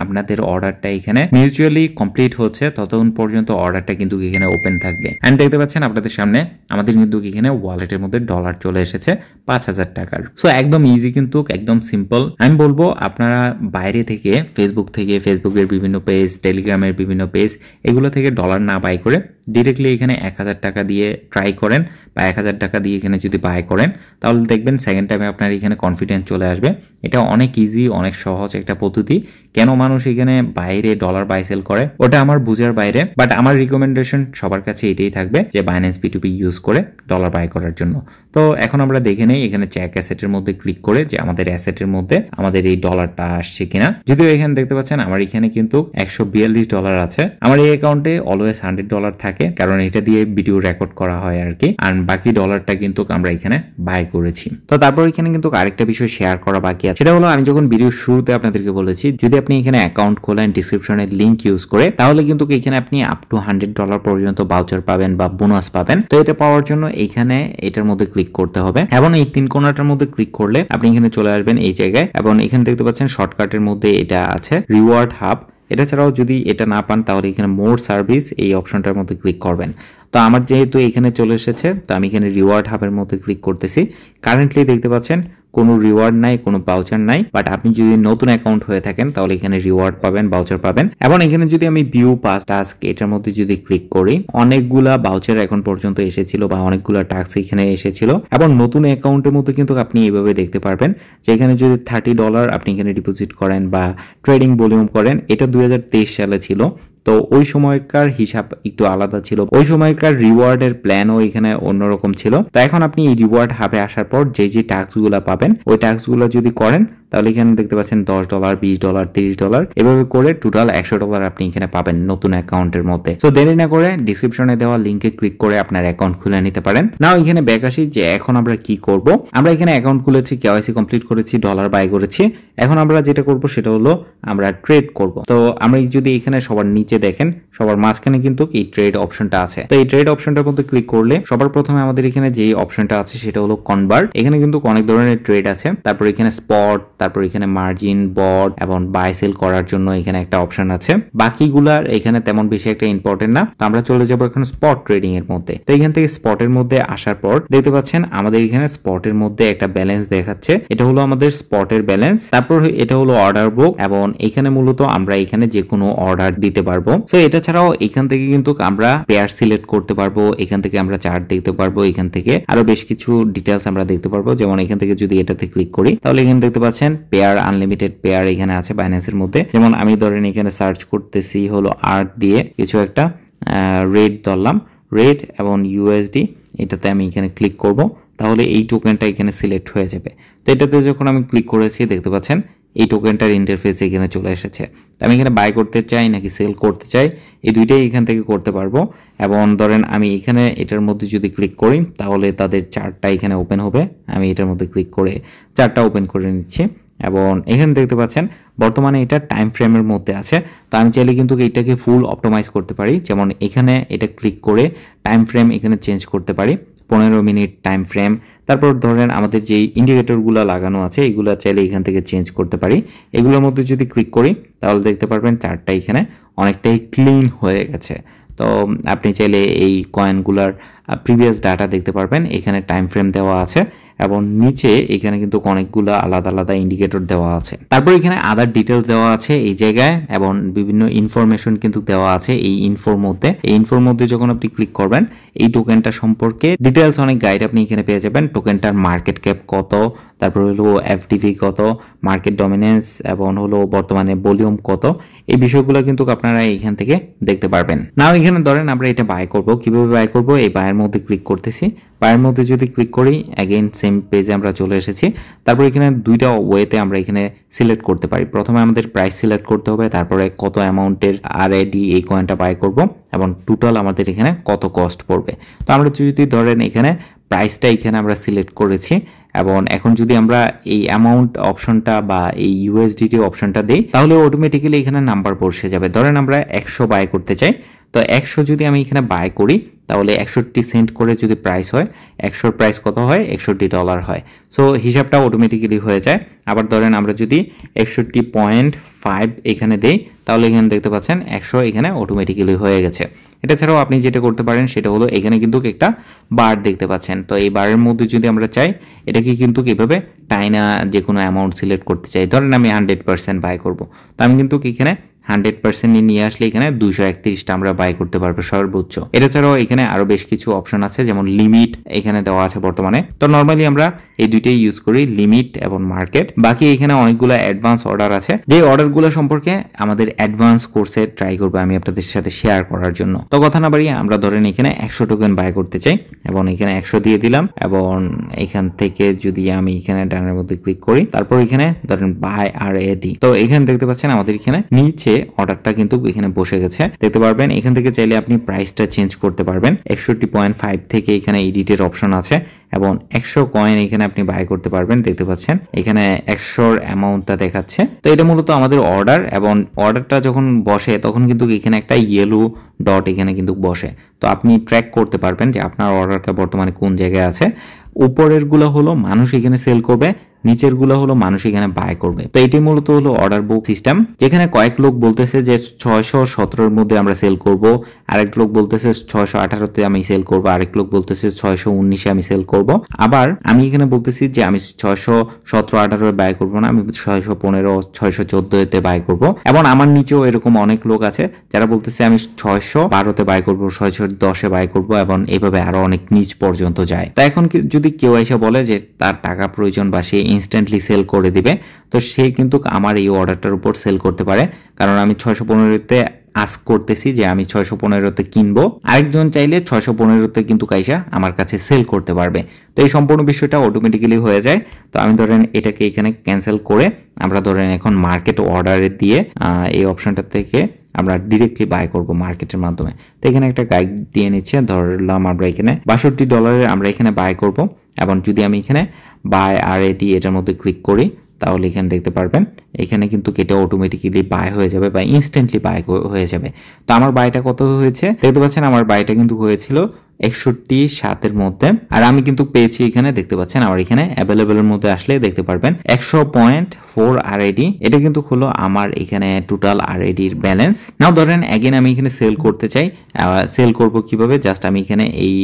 আপনাদের অর্ডারটা এখানে মিউচুয়ালি কমপ্লিট হচ্ছে ততক্ষণ পর্যন্ত অর্ডারটা কিন্তু এখানে ওপেন থাকবে। এন্ড দেখতে পাচ্ছেন আপনাদের সামনে আমাদের কিন্তু এখানে ওয়ালেটের মধ্যে ডলার চলে এসেছে 5000 টাকার। সো একদম ইজি কিন্তু একদম সিম্পল। আমি বলবো আপনারা বাইরে থেকে ফেসবুকের বিভিন্ন পেজ, টেলিগ্রামের বিভিন্ন পেজ এগুলো থেকে ডলার না বাই করে ডিরেক্টলি এখানে 1000 টাকা দিয়ে ট্রাই করেন বা 1000 টাকা দিয়ে এখানে যদি বাই করেন তাহলে দেখবেন সেকেন্ড টাইমে আপনার এখানে কনফিডেন্স চলে আসবে। এটা অনেক ইজি, অনেক সহজ একটা পদ্ধতি। কেন মানুষ এখানে বাইরে ডলার বাই সেল করে ওটা আমার বুঝার বাইরে, বাট আমার রিকমেন্ডেশন সবার কাছে এটাই থাকবে যে বাইন্যান্স P2P ইউজ করে ডলার বাই করার জন্য। তো এখন আমরা দেখে নেই এখানে চেক অ্যাসেটের মধ্যে ক্লিক করে যে আমাদের অ্যাসেটের মধ্যে আমাদের এই ডলারটা আসছে কিনা। যদিও এখানে দেখতে পাচ্ছেন আমার এখানে কিন্তু $142 আছে। আমার এই অ্যাকাউন্টে অলওয়েজ $100 থাকে, কারণ এটা দিয়ে ভিডিও রেকর্ড করা হয় আর কি। আর বাকি ডলারটা কিন্তু আমরা এখানে বাই করেছি। তো তারপর এখানে কিন্তু আরেকটা বিষয় শেয়ার করা বাকি আছে, সেটা হলো আমি যখন ভিডিও শুরুতে আপনাদেরকে বলেছি যদি আপনি এখানে অ্যাকাউন্ট খোলেন ডিসক্রিপশনের লিংক ইউজ করে তাহলে কিন্তু এখানে আপনি আপ টু $100 পর্যন্ত ভাউচার পাবেন বা বোনাস পাবেন। তো এটা পাওয়ার জন্য এখানে এটার মধ্যে ক্লিক করতে হবে এবং এই তিন কোণাটার মধ্যে ক্লিক করলে আপনি এখানে চলে আসবেন এই জায়গায় এবং এখানে দেখতে পাচ্ছেন শর্টকাটের মধ্যে এটা আছে রিওয়ার্ড হাব। এটা ছাড়াও যদি এটা না পান তাহলে এখানে মোর সার্ভিস এই অপশনটার মধ্যে ক্লিক করবেন। তো আমার যেহেতু এখানে চলে এসেছে তো আমি এখানে রিওয়ার্ড হাবের মধ্যে ক্লিক করতেছি। কারেন্টলি দেখতে পাচ্ছেন কোনো রিওয়ার্ড নাই, কোনো ভাউচার নাই, বাট আপনি যদি নতুন অ্যাকাউন্ট হয়ে থাকেন তাহলে এখানে রিওয়ার্ড পাবেন, ভাউচার পাবেন। এবং এখানে যদি আমি ভিউ পাস টাস্ক এটার মধ্যে যদি ক্লিক করি অনেকগুলা ভাউচার এখন পর্যন্ত এসেছিল বা অনেকগুলা টাস্ক এখানে এসেছিল এবং নতুন অ্যাকাউন্টের মধ্যে কিন্তু আপনি এইভাবে দেখতে পারবেন যে এখানে যদি $30 আপনি এখানে ডিপোজিট করেন বা ট্রেডিং ভলিউম করেন, এটা 2023 সালে ছিল। তো ওই সময়কার হিসাব একটু আলাদা ছিল, ওই সময়কার রিওয়ার্ডের প্ল্যানও এখানে অন্যরকম ছিল। তো এখন আপনি এই রিওয়ার্ড হাবে আসার পর যে টাস্কগুলো পাবেন ওই টাস্কগুলো যদি করেন তাহলে এখানে দেখতে পাচ্ছেন $10, $20, $30 এভাবে করে টোটাল $100 আপনি এখানে পাবেন নতুন অ্যাকাউন্টের মধ্যে। তো দেরি না করে ডিসক্রিপশনে দেওয়া লিঙ্কে ক্লিক করে আপনার অ্যাকাউন্ট খুলে নিতে পারেন। নাও এখানে ব্যাক আসি যে এখন আমরা কি করব। আমরা এখানে অ্যাকাউন্ট খুলেছি, কেওয়াইসি কমপ্লিট করেছি, ডলার বাই করেছি। এখন আমরা যেটা করব সেটা হলো আমরা ট্রেড করব। তো আমরা যদি এখানে সবার নিচে দেখেন সবার মাঝখানে কিন্তু এই ট্রেড অপশনটা আছে। তো এই ট্রেড অপশনটার মধ্যে ক্লিক করলে সবার প্রথমে আমাদের এখানে যে অপশনটা আছে সেটা হলো কনভার্ট। এখানে কিন্তু অনেক ধরনের ট্রেড আছে, তারপর এখানে স্পট, তারপর এখানে মার্জিন, বট এবং বাই সেল করার জন্য এখানে একটা অপশন আছে। বাকিগুলার এখানে তেমন বেশি একটা ইম্পর্টেন্ট না। তো আমরা চলে যাবো এখন স্পট ট্রেডিং এর মধ্যে। তো এখান থেকে স্পটের মধ্যে আসার পর দেখতে পাচ্ছেন আমাদের এখানে স্পটের মধ্যে একটা ব্যালেন্স দেখাচ্ছে, এটা হলো আমাদের স্পটের ব্যালেন্স। তারপর এটা হলো অর্ডার বুক এবং এখানে মূলত আমরা এখানে যে কোনো অর্ডার দিতে পারবো। তো এটা ছাড়াও এখান থেকে কিন্তু আমরা পেয়ার সিলেক্ট করতে পারবো, এখান থেকে আমরা চার্ট দেখতে পারবো, এখান থেকে আরো বেশ কিছু ডিটেলস আমরা দেখতে পারবো। যেমন এখান থেকে যদি এটাতে ক্লিক করি তাহলে এখানে দেখতে পাচ্ছেন পেয়ার, আনলিমিটেড পেয়ার এখানে আছে বাইন্যান্সের মধ্যে। যেমন আমি ধরেন এখানে সার্চ করতেছি হলো আর্ট দিয়ে কিছু একটা রেট ধরলাম, রেট এবং ইউএসডি, এটাতে আমি এখানে ক্লিক করব, তাহলে এই টোকেনটা এখানে সিলেক্ট হয়ে যাবে। তো এটাতে যখন আমি ক্লিক করেছি দেখতে পাচ্ছেন এই টোকেনটার ইন্টারফেস এখানে চলে এসেছে। আমি এখানে বাই করতে চাই নাকি সেল করতে চাই এই দুইটাই এখান থেকে করতে পারবো। এবং ধরেন আমি এখানে এটার মধ্যে যদি ক্লিক করি তাহলে তাদের চার্টটা এখানে ওপেন হবে। আমি এটার মধ্যে ক্লিক করে চার্টটা ওপেন করে নিচ্ছি এবং এখানে দেখতে পাচ্ছেন বর্তমানে এটা টাইম ফ্রেমের মধ্যে আছে। তো আমি চাইলে কিন্তু এটাকে ফুল অপটিমাইজ করতে পারি। যেমন এখানে এটা ক্লিক করে টাইম ফ্রেম এখানে চেঞ্জ করতে পারি, 15 মিনিট টাইম ফ্রেম। তারপর ধরেন আমাদের যে ইন্ডিকেটরগুলো লাগানো আছে এগুলো চাইলে এখান থেকে চেঞ্জ করতে পারি। এগুলোর মধ্যে যদি ক্লিক করি তাহলে দেখতে পারবেন চার্টটা এখানে অনেকটাই ক্লিন হয়ে গেছে। তো আপনি চাইলে এই কয়েনগুলার প্রিভিয়াস ডাটা দেখতে পারবেন, এখানে টাইম ফ্রেম দেওয়া আছে এবং নিচে এখানে কিন্তু অনেকগুলো আলাদা আলাদা ইন্ডিকেটর দেওয়া আছে। তারপর এখানে আদার ডিটেলস দেওয়া আছে এই জায়গায় এবং বিভিন্ন ইনফরমেশন কিন্তু দেওয়া আছে এই ইনফোর মধ্যে। এই ইনফোর মধ্যে যখন আপনি ক্লিক করবেন এই টোকেনটা সম্পর্কে ডিটেলস অনেক গাইড আপনি এখানে পেয়ে যাবেন। টোকেনটার মার্কেট ক্যাপ কত, তারপর হলো এফডিভি কত, মার্কেট ডমিনেন্স এবং হলো বর্তমানে ভলিউম কত, এই বিষয়গুলো কিন্তু আপনারা এখান থেকে দেখতে পারবেন। নাও এখানে ধরেন আমরা এটা বাই করব, কিভাবে বাই করব এই বায়ের মধ্যে ক্লিক করতেছি। বায়ের মধ্যে যদি ক্লিক করি অ্যাগেইন সেম পেজে আমরা চলে এসেছি। তারপর এখানে দুইটা ওয়েতে আমরা এখানে সিলেক্ট করতে পারি। প্রথমে আমাদের প্রাইস সিলেক্ট করতে হবে, তারপরে কত অ্যামাউন্টের আরআইডি এই কয়েনটা বাই করব এবং টোটাল আমাদের এখানে কত কস্ট পড়বে। তো আমরা যদি ধরেন এখানে প্রাইসটা এখানে আমরা সিলেক্ট করেছি এবং এখন যদি আমরা এই অ্যামাউন্ট অপশনটা বা এই ইউএসডিটি অপশনটা দেই তাহলে অটোমেটিক্যালি এখানে নাম্বার বসে যাবে। ধরেন আমরা 100 বাই করতে চাই, তো 100 যদি আমি এখানে বাই করি তাহলে 61 সেন্ট করে যদি প্রাইস হয়, 100 প্রাইস কত হয়, $61 হয়। সো হিসাবটা অটোমেটিক্যালি হয়ে যায়। আবার ধরেন আমরা যদি 61.5 এখানে দেই তাহলে এখানে দেখতে পাচ্ছেন 100 এখানে অটোমেটিক্যালি হয়ে গেছে। এটা ছাড়াও আপনি যেটা করতে পারেন সেটা হলো এখানে কিন্তু একটা বার দেখতে পাচ্ছেন। তো এই বারের মধ্যে যদি আমরা চাই এটাকে কিন্তু কিভাবে টাইনা যে কোনো অ্যামাউন্ট সিলেক্ট করতে চাই, ধরেন আমি 100% বাই করব, তো আমি কিন্তু এখানে 100% নিয়ে আসলে এখানে 231টা আমরা বাই করতে পারবো সর্বোচ্চ। এটা ছাড়াও এখানে আরো বেশ কিছু অপশন আছে, যেমন লিমিট এখানে দেওয়া আছে বর্তমানে। তো নর্মালি আমরা এই দুইটাই ইউজ করি, লিমিট এবং মার্কেট। বাকি এখানে অনেকগুলো অ্যাডভান্স অর্ডার আছে, যে অর্ডারগুলো সম্পর্কে আমাদের অ্যাডভান্স কোর্সে ট্রাই করবো আমি আপনাদের সাথে শেয়ার করার জন্য। তো কথা না বাড়িয়ে আমরা ধরেন এখানে 100 টোকেন বাই করতে চাই এবং এখানে 100 দিয়ে দিলাম এবং এখান থেকে যদি আমি এখানে ডানের মধ্যে ক্লিক করি তারপর এখানে ধরেন বাই আর এ দিই, তো এখানে দেখতে পাচ্ছেন আমাদের এখানে নিচে অর্ডারটা কিন্তু এখানে বসে গেছে দেখতে পারবেন। এখান থেকে চাইলে আপনি প্রাইসটা চেঞ্জ করতে পারবেন। 61.5 থেকে এখানে এডিটের অপশন আছে এবং 100 কয়েন এখানে আপনি বাই করতে পারবেন। দেখতে পাচ্ছেন এখানে 100 অ্যামাউন্টটা দেখাচ্ছে। তো এটা মূলত আমাদের অর্ডার এবং অর্ডারটা যখন বসে তখন কিন্তু এখানে একটা ইয়েলো ডট এখানে কিন্তু বসে। তো আপনি ট্র্যাক করতে পারবেন যে আপনার অর্ডারটা বর্তমানে কোন জায়গায় আছে। উপরের গুলো হলো মানুষ এখানে সেল করবে, নিচের গুলো হলো মানুষ এখানে বাই করবে। তো এটি মূলত হলো অর্ডার বুক সিস্টেম, যেখানে কয়েক লোক বলতেছে যে 617 এর মধ্যে আমরা সেল করব, আরেক লোক বলতেছে 618 তে আমি সেল করব, আরেক লোক বলতেছে 619 এ আমি সেল করব। আবার আমি এখানে বলতেছি যে আমি 617-18 এ বাই করব না, আমি 615-614 তে বাই করব। এবং আমার নিচেও এরকম অনেক লোক আছে যারা বলতেছে আমি 612 তে বাই করব, 610 এ বাই করব এবং এইভাবে আরো অনেক নিচ পর্যন্ত যায়। তো এখন যদি কেউ এসে বলে যে তার টাকা প্রয়োজন বা সে ইনস্ট্যান্টলি সেল করে দিবে, তো সে কিন্তু আমার এই অর্ডারটার উপর সেল করতে পারে, কারণ আমি 615 তে আস্ক করতেছি যে আমি 615-তে কিনবো, আরেকজন চাইলে 615-তে কিন্তু কাইসা আমার কাছে সেল করতে পারবে। তো এই সম্পূর্ণ বিষয়টা অটোমেটিক্যালি হয়ে যায়। তো আমি ধরেন এটাকে এখানে ক্যান্সেল করে আমরা ধরেন এখন মার্কেট অর্ডারে দিয়ে এই অপশনটা থেকে আমরা ডিরেক্টলি বাই করব মার্কেটের মাধ্যমে। তো এখানে একটা গাইড দিয়ে নিচ্ছে, ধরলাম আমরা এখানে $62 আমরা এখানে বাই করব। এবং যদি আমি এখানে বাই RAD এটার মধ্যে ক্লিক করি তাহলে এখানে দেখতে পারবেন এখানে কিন্তু এটা অটোমেটিক্যালি বাই হয়ে যাবে বা ইনস্ট্যান্টলি বাই হয়ে যাবে। তো আমার বাইটা কত হয়েছে দেখতে পাচ্ছেন, আমার বাইটা কিন্তু হয়েছিল 61.7 মধ্যে, আর আমি কিন্তু পেয়েছি এখানে দেখতে পাচ্ছেন আমার এখানে অ্যাভেলেবলের মধ্যে আসলে দেখতে পারবেন 100.4 RAD। এটা কিন্তু হলো আমার এখানে টোটাল RAD এর ব্যালেন্স। নাও ধরেন এগেন আমি এখানে সেল করতে চাই, সেল করব কিভাবে, জাস্ট আমি এখানে এই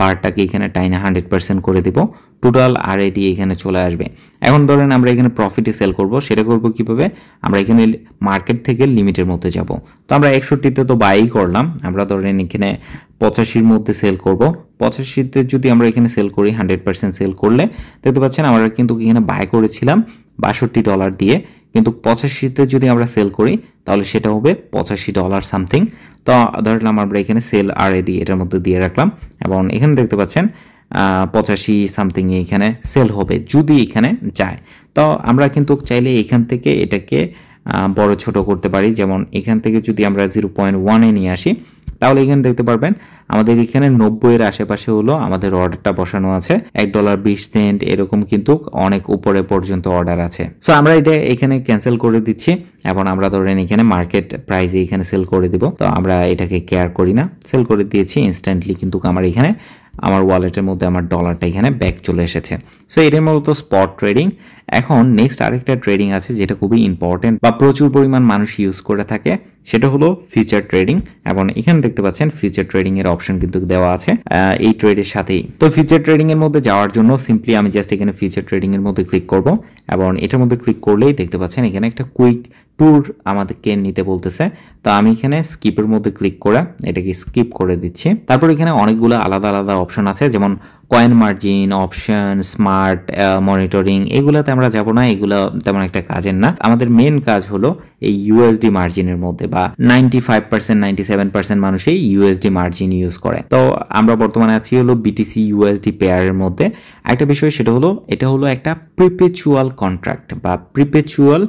বারটাকে এখানে টাইনা 100% করে দিব, টোটাল RAD এখানে চলে আসবে। এখন ধরেন আমরা এখানে প্রফিটে সেল করব, সেটা করব কিভাবে, আমরা এখানে মার্কেট থেকে লিমিটের মধ্যে যাব। তো আমরা 61-তে তো বাই করলাম, আমরা ধরেন এখানে 85-র মধ্যে সেল করব। 85-তে যদি আমরা এখানে সেল করি 100% সেল করলে দেখতে পাচ্ছেন আমরা কিন্তু এখানে বাই করেছিলাম $62 দিয়ে, কিন্তু 85-তে যদি আমরা সেল করি তাহলে সেটা হবে $85 সামথিং। তো ধরলাম আমরা এখানে সেল RAD এটার মধ্যে দিয়ে রাখলাম এবং এখানে দেখতে পাচ্ছেন 85 সামথিং এখানে সেল হবে যদি এখানে যায়। তো আমরা কিন্তু চাইলে এখান থেকে এটাকে বড় ছোট করতে পারি, যেমন এখান থেকে যদি আমরা 0.1-এ নিয়ে আসি তাহলে এখানে দেখতে পারবেন আমাদের এখানে 90-এর আশেপাশে হলো আমাদের অর্ডারটা বসানো আছে, $1.20 এরকম কিন্তু অনেক উপরে পর্যন্ত অর্ডার আছে। সো আমরা এটা এখানে ক্যান্সেল করে দিচ্ছি এবং আমরা ধরেন এখানে মার্কেট প্রাইসে এখানে সেল করে দিব। তো আমরা এটাকে কেয়ার করি না, সেল করে দিয়েছি ইনস্ট্যান্টলি, কিন্তু আমার এখানে আমার ওয়ালেটের মধ্যে আমার ডলারটা এখানে ব্যাক চলে এসেছে। সো এটাই মূলত স্পট ট্রেডিং। এখন নেক্সট আরেকটা ট্রেডিং আছে যেটা খুবই ইম্পর্টেন্ট বা প্রচুর পরিমাণ মানুষ ইউজ করে থাকে, সেটা হলো ফিউচার ট্রেডিং। এবং এখানে দেখতে পাচ্ছেন ফিউচার ট্রেডিং এর অপশন কিন্তু দেওয়া আছে এই ট্রেডের সাথেই। তো ফিউচার ট্রেডিং এর মধ্যে যাওয়ার জন্য সিম্পলি আমি জাস্ট এখানে ফিউচার ট্রেডিং এর মধ্যে ক্লিক করব এবং এটার মধ্যে ক্লিক করলেই দেখতে পাচ্ছেন এখানে একটা কুইক ট্যুর আমাদেরকে নিতে বলতেছে। তো আমি এখানে স্কিপের মধ্যে ক্লিক করে এটাকে স্কিপ করে দিচ্ছি। তারপর এখানে অনেকগুলো আলাদা আলাদা অপশন আছে, যেমন coin margin, option, smart monitoring, এগুলোতে আমরা যাব না, এগুলো তেমন একটা কাজের না। আমাদের মেন কাজ হলো এই USD মার্জিনের মধ্যে, বা 95% 97% মানুষই USD মার্জিন ইউজ করে। তো আমরা বর্তমানে আছি হলো BTC USD পেয়ারের মধ্যে। একটা বিষয় সেটা হলো এটা হলো একটা প্রিপেচুয়াল কন্ট্রাক্ট বা প্রিপেচুয়াল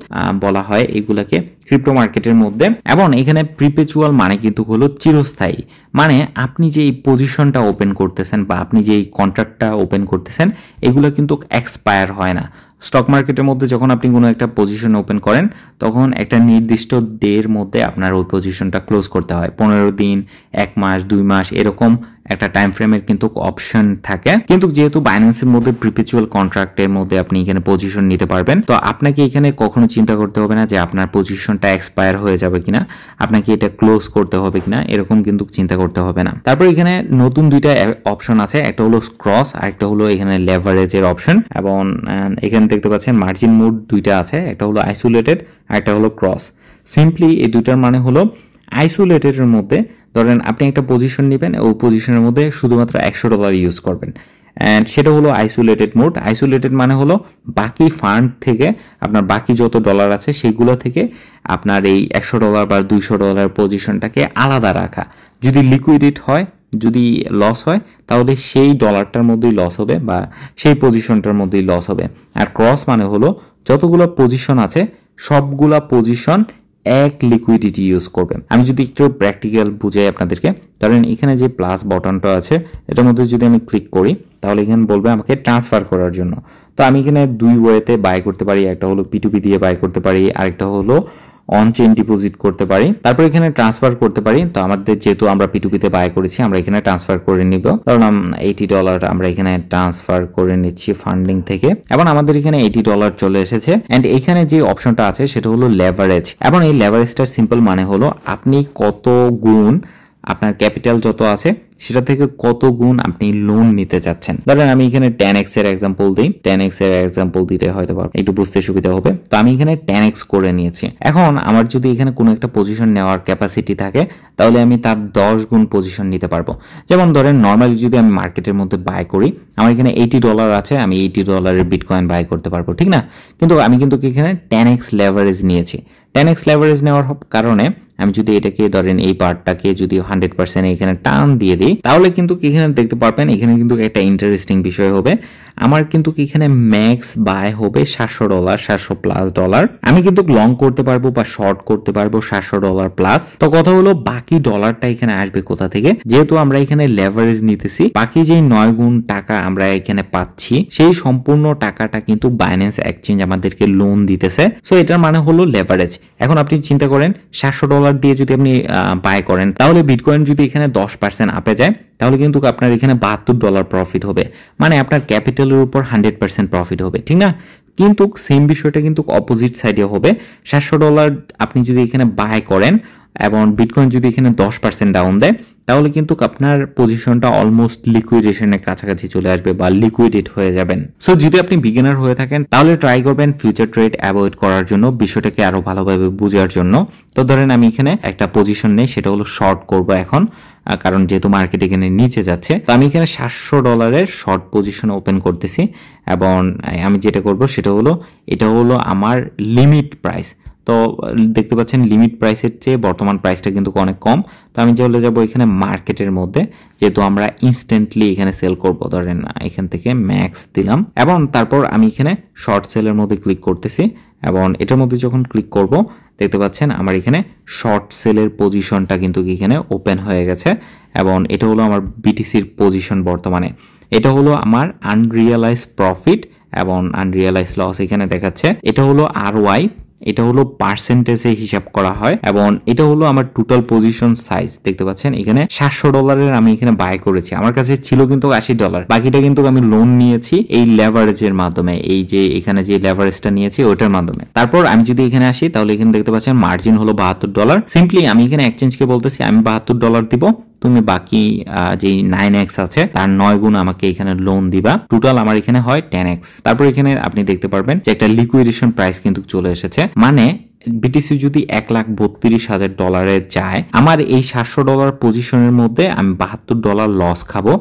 বলা হয় এগুলাকে ক্রিপ্টো মার্কেটের মধ্যে। এবং এখানে প্রিপেচুয়াল মানে কিন্তু হলো চিরস্থায়ী, মানে আপনি যে এই পজিশনটা ওপেন করতেছেন বা আপনি যে এই কন্ট্রাক্টটা ওপেন করতেছেন এগুলো কিন্তু এক্সপায়ার হয় না। স্টক মার্কেটের মধ্যে যখন আপনি কোনো একটা পজিশন ওপেন করেন তখন একটা নির্দিষ্ট ডের মধ্যে আপনার ওই পজিশনটা ক্লোজ করতে হয়, 15 দিন, 1 মাস, 2 মাস এরকম একটা টাইম ফ্রেমের কিন্তু অপশন থাকে। কিন্তু যেহেতু বাইন্যান্সের মধ্যে প্রিপেচুয়াল কন্ট্রাক্টের মধ্যে আপনি এখানে পজিশন নিতে পারবেন, তো আপনাকে এখানে কখনো চিন্তা করতে হবে না যে আপনার পজিশনটা এক্সপায়ার হয়ে যাবে কিনা, আপনাকে এটা ক্লোজ করতে হবে কিনা, এরকম কিন্তু চিন্তা করতে হবে না। তারপর এখানে নতুন দুইটা অপশন আছে, একটা হলো ক্রস আর একটা হলো এখানে লেভারেজের অপশন। এবং এখানে দেখতে পাচ্ছেন মার্জিন মোড দুইটা আছে, একটা হলো আইসোলেটেড আর একটা হলো ক্রস। সিম্পলি এই দুইটার মানে হলো আইসোলেটেডের মধ্যে ধরেন আপনি একটা পজিশন নেবেন, ওই পজিশনের মধ্যে শুধুমাত্র $100 ইউজ করবেন, অ্যান্ড সেটা হলো আইসোলেটেড মোড। আইসোলেটেড মানে হলো বাকি ফান্ড থেকে আপনার বাকি যত ডলার আছে সেগুলো থেকে আপনার এই $100 বা $200 পজিশনটাকে আলাদা রাখা। যদি লিকুইডেট হয়, যদি লস হয় তাহলে সেই ডলারটার মধ্যেই লস হবে বা সেই পজিশনটার মধ্যেই লস হবে। আর ক্রস মানে হলো যতগুলো পজিশন আছে সবগুলা পজিশন এক লিকুইডিটি ইউজ করবেন। আমি যদি একটু প্র্যাকটিক্যাল বুঝাই আপনাদেরকে, ধরেন এখানে যে প্লাস বাটনটা আছে এটার মধ্যে যদি আমি ক্লিক করি তাহলে এখানে বলবে আমাকে ট্রান্সফার করার জন্য। তো আমি এখানে দুই ওয়েতে বাই করতে পারি, একটা হলো P2P দিয়ে বাই করতে পারি, আরেকটা হলো অন চেইন ডিপোজিট করতে পারি, তারপর এখানে ট্রান্সফার করতে পারি। তো আমাদের যেহেতু আমরা P2P তে বাই করেছি আমরা এখানে ট্রান্সফার করে নিব, কারণ $80 আমরা এখানে ট্রান্সফার করে নিচ্ছি ফান্ডিং থেকে। এবং আমাদের এখানে $80 চলে এসেছে। এন্ড এখানে যে অপশনটা আছে সেটা হলো লেভারেজ। এবং এই লেভারেজটার সিম্পল মানে হলো আপনি কত গুণ আপনার ক্যাপিটাল যত আছে সেটা থেকে কত গুণ আপনি লোন নিতে চাচ্ছেন। ধরেন আমি এখানে 10x এর এক্সাম্পল দিই, 10x এর এক্সাম্পল দিতে হয়তো একটু বুঝতে সুবিধা হবে। তো আমি এখানে 10x করে নিয়েছি। এখন আমার যদি এখানে কোনো একটা পজিশন নেওয়ার ক্যাপাসিটি থাকে তাহলে আমি তার 10 গুণ পজিশন নিতে পারবো। যেমন ধরেন নর্মালি যদি আমি মার্কেটের মধ্যে বাই করি, আমার এখানে $80 আছে, আমি $80 বিটকয়েন বাই করতে পারবো, ঠিক না? কিন্তু আমি কিন্তু এখানে 10x লেভারেজ নিয়েছি। 10x লেভারেজ নেওয়ার কারণে আমি যদি এটাকে ধরেন এই পার্টটাকে যদি 100% এখানে টান দিয়ে দিই, তাহলে কিন্তু এখানে দেখতে পারবেন এখানে কিন্তু একটা ইন্টারেস্টিং বিষয় হবে। আমার কিন্তু এখানে ম্যাক্স বাই হবে $700, $700+। আমি কিন্তু লং করতে পারবো বা শর্ট করতে পারবো $700+। তো কথা হলো বাকি ডলারটা এখানে আসবে কোথা থেকে? যেহেতু আমরা এখানে লেভারেজ নিতেছি, বাকি যে 9 গুণ টাকা আমরা এখানে পাচ্ছি সেই সম্পূর্ণ টাকাটা কিন্তু বাইন্যান্স এক্সচেঞ্জ আমাদেরকে লোন দিতেছে। সো এটার মানে হলো লেভারেজ। এখন আপনি চিন্তা করেন $700 দিয়ে যদি আপনি বাই করেন, তাহলে বিটকয়েন যদি এখানে 10% আপে যায়, তাহলে কিন্তু আপনার এখানে $72 প্রফিট হবে, মানে আপনার ক্যাপিটালের উপর 100% প্রফিট হবে, ঠিক না? কিন্তু সেম বিষয়টা কিন্তু অপোজিট সাইডে হবে। $700 আপনি যদি এখানে বাই করেন এবং বিটকয়েন যদি এখানে 10% ডাউন দেয়, তাহলে কিন্তু আপনার পজিশনটা অলমোস্ট লিকুইডেশনের কাছাকাছি চলে আসবে বা লিকুইডেট হয়ে যাবেন। সো যদি আপনি বিগিনার হয়ে থাকেন তাহলে ট্রাই করবেন ফিউচার ট্রেড অ্যাভয়েড করার জন্য, বিষয়টাকে আরো ভালোভাবে বোঝার জন্য। তো ধরেন আমি এখানে একটা পজিশন নেই, সেটা হলো শর্ট করব এখন, কারণ যেহেতু মার্কেট এখানে নিচে যাচ্ছে। তো আমি এখানে $700 শর্ট পজিশন ওপেন করতেছি এবং আমি যেটা করব সেটা হলো, এটা হলো আমার লিমিট প্রাইস। তো দেখতে পাচ্ছেন লিমিট প্রাইসের চেয়ে বর্তমান প্রাইসটা কিন্তু অনেক কম। তো আমি চলে যাব এখানে মার্কেটের মধ্যে, যেহেতু আমরা ইনস্ট্যান্টলি এখানে সেল করব, ধরেন এখান থেকে ম্যাক্স দিলাম এবং তারপর আমি এখানে শর্ট সেলের মধ্যে ক্লিক করতেছি এবং এটার মধ্যে যখন ক্লিক করব দেখতে পাচ্ছেন আমার এখানে শর্ট সেলের পজিশনটা কিন্তু এখানে ওপেন হয়ে গেছে এবং এটা হলো আমার বিটিসির পজিশন বর্তমানে। এটা হলো আমার আনরিয়ালাইজ প্রফিট এবং আনরিয়ালাইজ লস এখানে দেখাচ্ছে। এটা হলো ROI, এটা হলো পার্সেন্টেজে হিসাব করা হয় এবং এটা হলো আমার টোটাল পজিশন সাইজ। দেখতে পাচ্ছেন এখানে $700 আমি এখানে বাই করেছি, আমার কাছে ছিল কিন্তু $80, বাকিটা কিন্তু আমি লোন নিয়েছি এই লেভারেজের মাধ্যমে, এই যে এখানে যে লেভারেজটা নিয়েছি ওটার মাধ্যমে। তারপর আমি যদি এখানে আসি তাহলে এখানে দেখতে পাচ্ছেন মার্জিন হলো $72। সিম্পলি আমি এখানে এক্সচেঞ্জকে বলতেছি আমি $72 দিব, তুমি বাকি যে 9x আছে তার 9 গুণ আমাকে এখানে লোন দিবা। টোটাল আমার এখানে হয় 10x। তারপর এখানে আপনি দেখতে পারবেন যে একটা লিকুইডেশন প্রাইস কিন্তু চলে এসেছে, মানে বিটিসি যদি $1,32,000 যায়, আমার এই $700 পজিশনের মধ্যে আমি $72 লস খাবো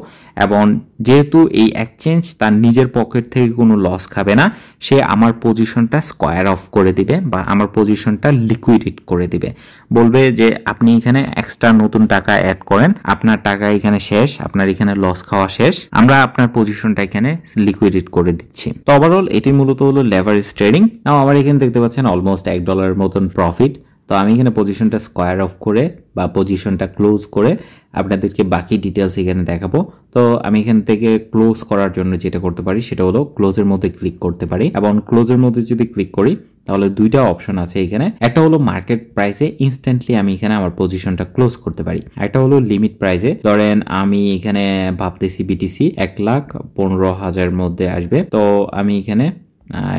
এবং যেহেতু এই এক্সচেঞ্জ তার নিজের পকেট থেকে কোনো লস খাবে না, সে আমার পজিশনটা স্কোয়ার অফ করে দিবে বা আমার পজিশনটা লিকুইডেট করে দিবে, বলবে যে আপনি এখানে এক্সট্রা নতুন টাকা অ্যাড করেন, আপনার টাকা এখানে শেষ, আপনার এখানে লস খাওয়া শেষ, আমরা আপনার পজিশনটা এখানে লিকুইডেট করে দিচ্ছি। তো ওভারঅল এটি মূলত হলো লেভারেজ ট্রেডিং। নাও আমার এখানে দেখতে পাচ্ছেন অলমোস্ট $1 মতন প্রফিট। তো আমি এখানে পজিশনটা স্কোয়ার অফ করে বা পজিশনটা ক্লোজ করে আপনাদেরকে বাকি ডিটেলস এখানে দেখাবো। তো আমি এখান থেকে ক্লোজ করার জন্য যেটা করতে পারি সেটা হলো ক্লোজের মধ্যে ক্লিক করতে পারি এবং ক্লোজের মধ্যে যদি ক্লিক করি তাহলে দুইটা অপশন আছে এখানে। একটা হলো মার্কেট প্রাইসে ইনস্ট্যান্টলি আমি এখানে আমার পজিশনটা ক্লোজ করতে পারি, একটা হলো লিমিট প্রাইসে। ধরেন আমি এখানে ভাবতেছি বিটিসি 1,15,000 মধ্যে আসবে, তো আমি এখানে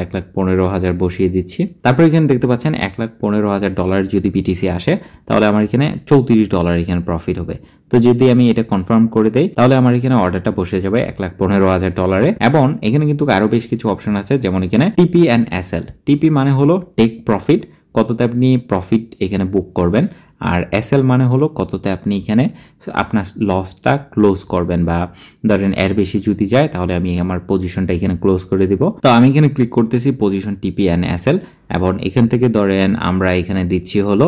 $1,15,000 বসিয়ে দিচ্ছি। তারপর এখানে দেখতে পাচ্ছেন $1,15,000 যদি বিটিসি আসে তাহলে আমার এখানে $34 এখানে প্রফিট হবে। তো যদি আমি এটা কনফার্ম করে দেই তাহলে আমার এখানে অর্ডারটা বসে যাবে $1,15,000 এবং এখানে কিন্তু আরো বেশ কিছু অপশন আছে, যেমন এখানে TP and SL। TP মানে হলো টেক প্রফিট, কততে আপনি প্রফিট এখানে বুক করবেন, আর SL মানে হলো কততে আপনি এখানে আপনার লসটা ক্লোজ করবেন, বা ধরেন এর বেশি যদি যায় তাহলে আমি আমার পজিশনটা এখানে ক্লোজ করে দিব। তো আমি এখানে ক্লিক করতেছি পজিশন TP and SL এবং এখান থেকে ধরেন আমরা এখানে দিচ্ছি হলো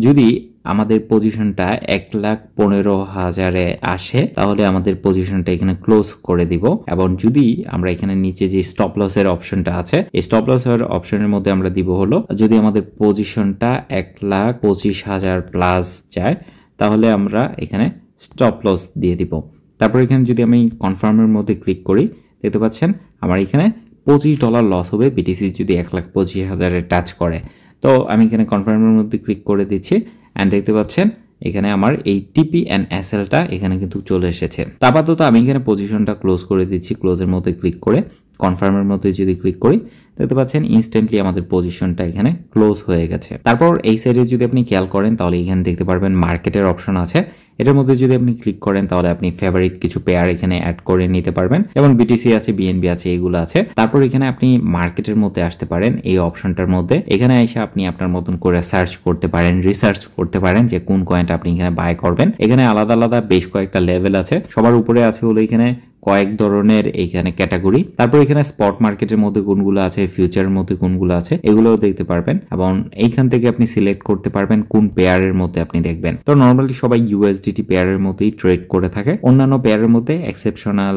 যদি আমাদের পজিশনটা 1,15,000 আসে তাহলে আমাদের পজিশনটা এখানে ক্লোজ করে দিব এবং যদি আমরা এখানে নিচে যে স্টপ লসের অপশনটা আছে এই স্টপ লসের অপশনের মধ্যে আমরা দিব হলো যদি আমাদের পজিশনটা 1,25,000 প্লাস যায় তাহলে আমরা এখানে স্টপ লস দিয়ে দিব। তারপর এখানে যদি আমি কনফার্মের মধ্যে ক্লিক করি দেখতে পাচ্ছেন আমার এখানে $25 লস হবে বিটিসি যদি 1,25,000 টাচ করে। তো আমি এখানে কনফার্মের মধ্যে ক্লিক করে দিচ্ছি এন্ড দেখতে পাচ্ছেন এখানে আমার এই টিপি এন্ড এসএলটা এখানে কিন্তু চলে এসেছে। আপাতত আমি এখানে পজিশনটা ক্লোজ করে দিচ্ছি, ক্লোজের মধ্যে ক্লিক করে কনফার্মের মধ্যে যদি ক্লিক করি দেখতে পাচ্ছেন ইনস্ট্যান্টলি আমাদের পজিশনটা এখানে ক্লোজ হয়ে গেছে। তারপর এই সাইডে যদি আপনি খেয়াল করেন তাহলে এখানে দেখতে পারবেন মার্কেটের অপশন আছে, এটার মধ্যে যদি আপনি ক্লিক করেন তাহলে আপনি ফেভারিট কিছু পেয়ার এখানে অ্যাড করে নিতে পারবেন এবং বিটিসি আছে, বিএনবি আছে, এগুলো আছে। তারপর এখানে আপনি মার্কেটের মধ্যে আসতে পারেন এই অপশনটার মধ্যে, এখানে এসে আপনি আপনার মতন করে সার্চ করতে পারেন, রিসার্চ করতে পারেন যে কোন কয়েনটা আপনি এখানে বাই করবেন। এখানে আলাদা আলাদা বেশ কয়েকটা লেভেল আছে, সবার উপরে আছে হলো এখানে কয়েক ধরনের এখানে ক্যাটাগরি। তারপর এখানে স্পট মার্কেটের মধ্যে কোনগুলো আছে, ফিউচারের মধ্যে কোনগুলো আছে, এগুলোও দেখতে পারবেন এবং এইখান থেকে আপনি সিলেক্ট করতে পারবেন কোন পেয়ারের মধ্যে আপনি দেখবেন। তো নর্মালি সবাই ইউএসডিটি পেয়ারের মধ্যেই ট্রেড করে থাকে, অন্যান্য পেয়ারের মধ্যে এক্সেপশনাল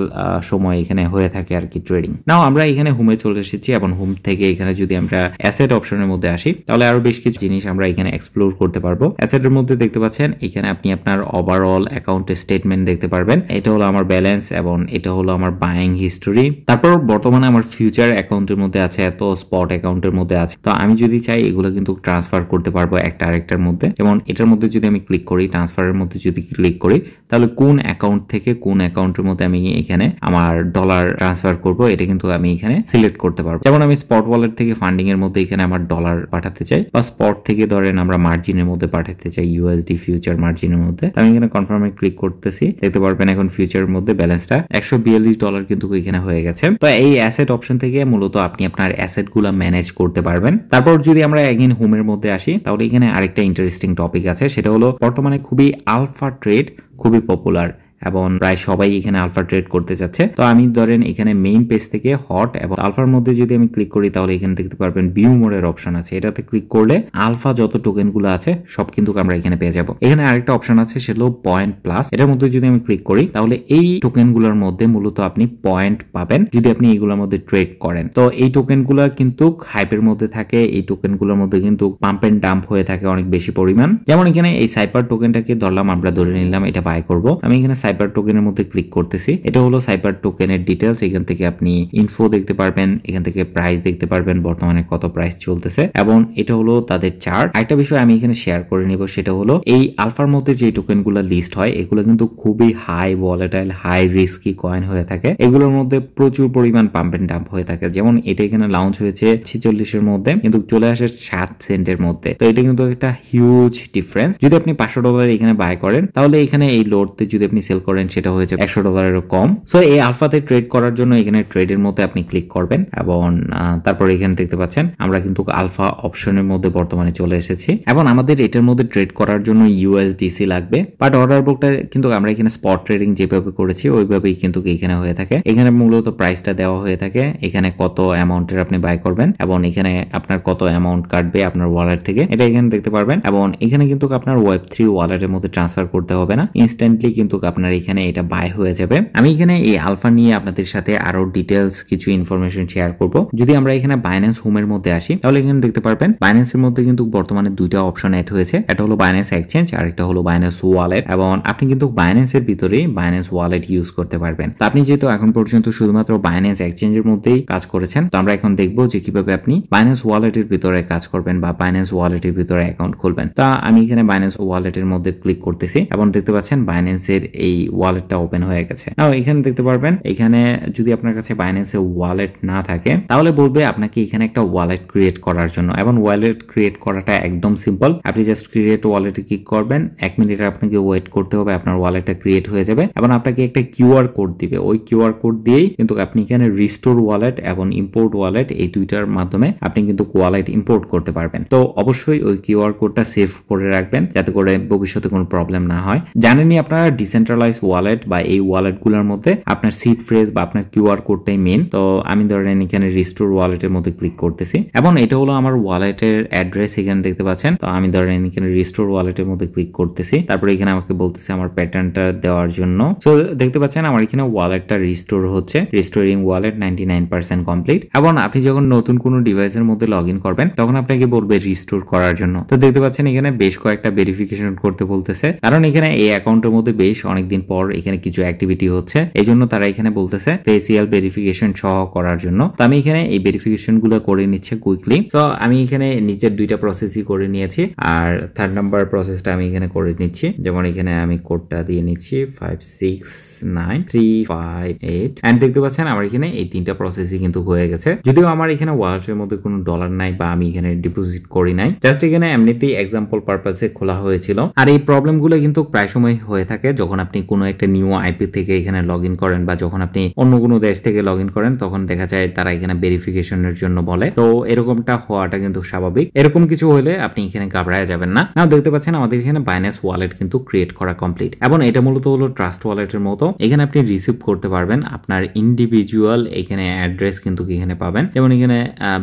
সময় এখানে হয়ে থাকে আর কি ট্রেডিং। নাও আমরা এখানে হোমে চলে এসেছি এবং হোম থেকে এখানে যদি আমরা অ্যাসেট অপশনের মধ্যে আসি তাহলে আরো বেশ কিছু জিনিস আমরা এখানে এক্সপ্লোর করতে পারবো। অ্যাসেটের মধ্যে দেখতে পাচ্ছেন এখানে আপনি আপনার ওভারঅল অ্যাকাউন্টের স্টেটমেন্ট দেখতে পারবেন। এটা হলো আমার ব্যালেন্স এবং এটা হলো আমার বাইং হিস্টোরি। তারপর বর্তমানে আমার ফিউচার অ্যাকাউন্টের মধ্যে আছে, এত স্পট অ্যাকাউন্টের মধ্যে আছে। তো আমি যদি চাই এগুলো কিন্তু ট্রান্সফার করতে পারবো একটা আরেকটার মধ্যে। যেমন এটার মধ্যে যদি আমি ক্লিক করি, ট্রান্সফারের মধ্যে যদি ক্লিক করি তাহলে কোন অ্যাকাউন্ট থেকে কোন অ্যাকাউন্টের মধ্যে আমি এখানে আমার ডলার ট্রান্সফার করব এটা কিন্তু আমি এখানে সিলেক্ট করতে পারবো। যেমন আমি স্পট ওয়ালেট থেকে ফান্ডিং এর মধ্যে এখানে আমার ডলার পাঠাতে চাই, বা স্পট থেকে ধরেন আমরা মার্জিনের মধ্যে পাঠাতে চাই ইউএসডি ফিউচার মার্জিনের মধ্যে। আমি এখানে কনফার্মে ক্লিক করতেছি, দেখতে পারবেন এখন ফিউচারের মধ্যে ব্যালেন্সটা $142 কিন্তু এখানে হয়ে গেছে। তো এই অ্যাসেট অপশন থেকে মূলত আপনি আপনার অ্যাসেট গুলা ম্যানেজ করতে পারবেন। তারপর যদি আমরা এগেইন হোমের মধ্যে আসি তাহলে এখানে আরেকটা ইন্টারেস্টিং টপিক আছে, সেটা হলো বর্তমানে খুবই আলফা ট্রেড খুবই পপুলার এবং প্রায় সবাই এখানে আলফা ট্রেড করতে যাচ্ছে। তো আমি ধরেন এখানে মেইন পেজ থেকে হট এবং আলফার মধ্যে যদি আমি ক্লিক করি তাহলে এখানে দেখতে পারবেন ভিউ মোডের অপশন আছে। এটাতে ক্লিক করলে আলফা যত টোকেন গুলো আছে সব কিন্তু আমরা এখানে পেয়ে যাবো। এখানে আরেকটা অপশন আছে সেটা হলো পয়েন্ট প্লাস। এটার মধ্যে যদি আমি ক্লিক করি তাহলে এই টোকেন গুলোর মধ্যে মূলত আপনি পয়েন্ট পাবেন যদি আপনি এইগুলোর মধ্যে ট্রেড করেন। তো এই টোকেন গুলো কিন্তু হাইপের মধ্যে থাকে, এই টোকেন গুলোর মধ্যে কিন্তু পাম্প এন্ড ডাম্প হয়ে থাকে অনেক বেশি পরিমাণ। যেমন এখানে এই সাইপার টোকেনটাকে ধরলাম, আমরা ধরে নিলাম এটা বাই করব। আমি এখানে সাইপার টোকেনের মধ্যে ক্লিক করতেছি, এটা হলো সাইপার টোকেনের ডিটেলস। এখান থেকে আপনি ইনফো দেখতে পারবেন, এখান থেকে প্রাইস দেখতে পারবেন বর্তমানে কত প্রাইস চলতেছে, এবং এটা হলো তাদের চার্ট। আরেকটা বিষয় আমি এখানে শেয়ার করে নিব, সেটা হলো এই আলফার মধ্যে যে টোকেনগুলো লিস্ট হয় এগুলো কিন্তু খুবই high volatile high risky coin হয়ে থাকে। এগুলোর মধ্যে প্রচুর পরিমাণ পাম্প এন্ড ডাম্প হয়ে থাকে। যেমন এটা এখানে লঞ্চ হয়েছে 46 মধ্যে কিন্তু চলে আসে 7 সেন্টের মধ্যে। তো এটা কিন্তু একটা হিউজ ডিফারেন্স। যদি আপনি $500 এখানে বাই করেন তাহলে এখানে এই লোডতে যদি আপনি সেল করেন সেটা হয়েছে $100 কম। সো এই আলফাতে ট্রেড করার জন্য এখানে ট্রেডের মধ্যে আপনি ক্লিক করবেন এবং তারপর এখানে দেখতে পাচ্ছেন আমরা কিন্তু আলফা অপশনের মধ্যে বর্তমানে চলে এসেছি এবং আমাদের এটার মধ্যে ট্রেড করার জন্য ইউএসডিসি লাগবে। বাট অর্ডার বুকটা কিন্তু আমরা এখানে স্পট ট্রেডিং যেভাবে করেছি ওইভাবেই কিন্তু এখানে হয়ে থাকে। এখানে মূলত প্রাইসটা দেওয়া হয়ে থাকে, এখানে কত অ্যামাউন্টের আপনি বাই করবেন এবং এখানে আপনার কত অ্যামাউন্ট কাটবে আপনার ওয়ালেট থেকে এটা এখানে দেখতে পারবেন। এবং এখানে কিন্তু আপনার Web3 ওয়ালেটের মধ্যে ট্রান্সফার করতে হবে না, ইনস্ট্যান্টলি কিন্তু আপনার এখানে এটা বাই হয়ে যাবে। আমি এখানে এই আলফা নিয়ে আপনাদের সাথে আরো ডিটেলস কিছু ইনফরমেশন শেয়ার করব। যদি আমরা এখানে বাইন্যান্স হোমের মধ্যে আসি তাহলে এখানে দেখতে পারবেন বাইন্যান্সের মধ্যে কিন্তু বর্তমানে দুইটা অপশন অ্যাড হয়েছে, এটা হলো বাইন্যান্স এক্সচেঞ্জ আর একটা হলো বাইন্যান্স ওয়ালেট। এবং আপনি কিন্তু বাইন্যান্সের ভিতরেই বাইন্যান্স ওয়ালেট ইউজ করতে পারবেন। তো আপনি যেহেতু এখন পর্যন্ত শুধুমাত্র বাইন্যান্স এক্সচেঞ্জের মধ্যেই কাজ করেছেন, তো আমরা এখন দেখবো যে কিভাবে আপনি বাইন্যান্স ওয়ালেটের ভিতরে কাজ করবেন বা বাইন্যান্স ওয়ালেটের ভিতরে অ্যাকাউন্ট খুলবেন। তা আমি এখানে বাইন্যান্স ওয়ালেটের মধ্যে ক্লিক করতেছি এবং দেখতে পাচ্ছেন বাইন্যান্সের এই ওয়ালেটটা ওপেন হয়ে গেছে। নাও এখানে দেখতে পারবেন এখানে যদি আপনার কাছে বাইন্যান্সের ওয়ালেট না থাকে তাহলে বলবে আপনাকে এখানে একটা ওয়ালেট ক্রিয়েট করার জন্য, এবং ওয়ালেট ক্রিয়েট করাটা একদম সিম্পল। আপনি জাস্ট ক্রিয়েট ওয়ালেটে ক্লিক করবেন, 1 মিনিট আপনাকে ওয়েট করতে হবে, আপনার ওয়ালেটটা ক্রিয়েট হয়ে যাবে এবং আপনাকে একটা কিউআর কোড দিবে। ওই কিউআর কোড দিয়েই কিন্তু আপনি এখানে রিস্টোর ওয়ালেট এবং ইম্পোর্ট ওয়ালেট এই দুইটার মাধ্যমে আপনি কিন্তু ওয়ালেট ইম্পোর্ট করতে পারবেন। তো অবশ্যই ওই কিউআর কোডটা সেভ করে রাখবেন যাতে করে ভবিষ্যতে কোনো প্রবলেম না হয়। জানেনই আপনারা ডিসেন্ট্রালাইজ ওয়ালেট বা এই ওয়ালেটগুলোর মধ্যে আপনার সিড ফ্রেজ বা আপনার কিউআর কোডটাই মেইন। তো আমি ধরেন এখানে রিস্টোর ওয়ালেটের মধ্যে ক্লিক করতেছি এবং এটা হলো আমার ওয়ালেটের অ্যাড্রেস এখানে দেখতে পাচ্ছেন। তো আমি ধরেন এখানে রিস্টোর ওয়ালেটের মধ্যে ক্লিক করতেছি, তারপরে এখানে আমাকে বলতেছে আমার প্যাটার্নটা দেওয়ার জন্য। সো দেখতে পাচ্ছেন আমার এখানে ওয়ালেটটা রিস্টোর হচ্ছে, রিস্টোরিং ওয়ালেট 99% কমপ্লিট। এবং আপনি যখন নতুন কোনো ডিভাইসের মধ্যে লগ ইন করবেন তখন আপনাকে বলবে রিস্টোর করার জন্য। তো দেখতে পাচ্ছেন এখানে বেশ কয়েকটা ভেরিফিকেশন করতে বলতেছে, কারণ এখানে এই অ্যাকাউন্টের মধ্যে বেশ অনেকদিন পর এখানে কিছু অ্যাক্টিভিটি হচ্ছে, এই জন্য তারা এখানে বলতেছে ফেসিয়াল ভেরিফিকেশন সহ করার জন্য। তো আমি এখানে এই ভেরিফিকেশন গুলো করে নিচ্ছে কুইকলি। তো আমি এখানে নিচের দুইটা প্রসেসই করে নিয়েছি আর 3rd নাম্বার প্রসেসটা আমি এখানে করে নিচ্ছি। যেমন এখানে আমি কোডটা দিয়ে নিচ্ছি 569358 এন্ড দেখতে পাচ্ছেন আমার এখানে এই 3টা প্রসেসই কিন্তু হয়ে গেছে। যদিও আমার এখানে ওয়ালেটের মধ্যে কোনো ডলার নাই বা আমি এখানে ডিপোজিট করি নাই, জাস্ট এখানে এমনিতেই এক্সাম্পল পারপাসে খোলা হয়েছিল। আর এই প্রবলেমগুলো কিন্তু প্রায় সময় হয়ে থাকে যখন আপনি কোনো একটা নিউ আইপি থেকে এখানে লগ ইন করেন বা যখন আপনি অন্য কোনো দেশ থেকে লগ ইন করেন তখন দেখা যায় তারা এখানে ভেরিফিকেশনের জন্য বলে। তো এরকমটা হওয়াটা কিন্তু স্বাভাবিক। এরকম কিছু হলে আপনি এখানে ঘাবড়ায় যাবেন না। নাও দেখতে পাচ্ছেন আমাদের এখানে বাইন্যান্স ওয়ালেট কিন্তু ক্রিয়েট করা কমপ্লিট এবং এটা মূলত হলো ট্রাস্ট ওয়ালেটের মতো। এখানে আপনি রিসিভ করতে পারবেন আপনার ইন্ডিভিজুয়াল এখানে অ্যাড্রেস কিন্তু এখানে পাবেন, যেমন এখানে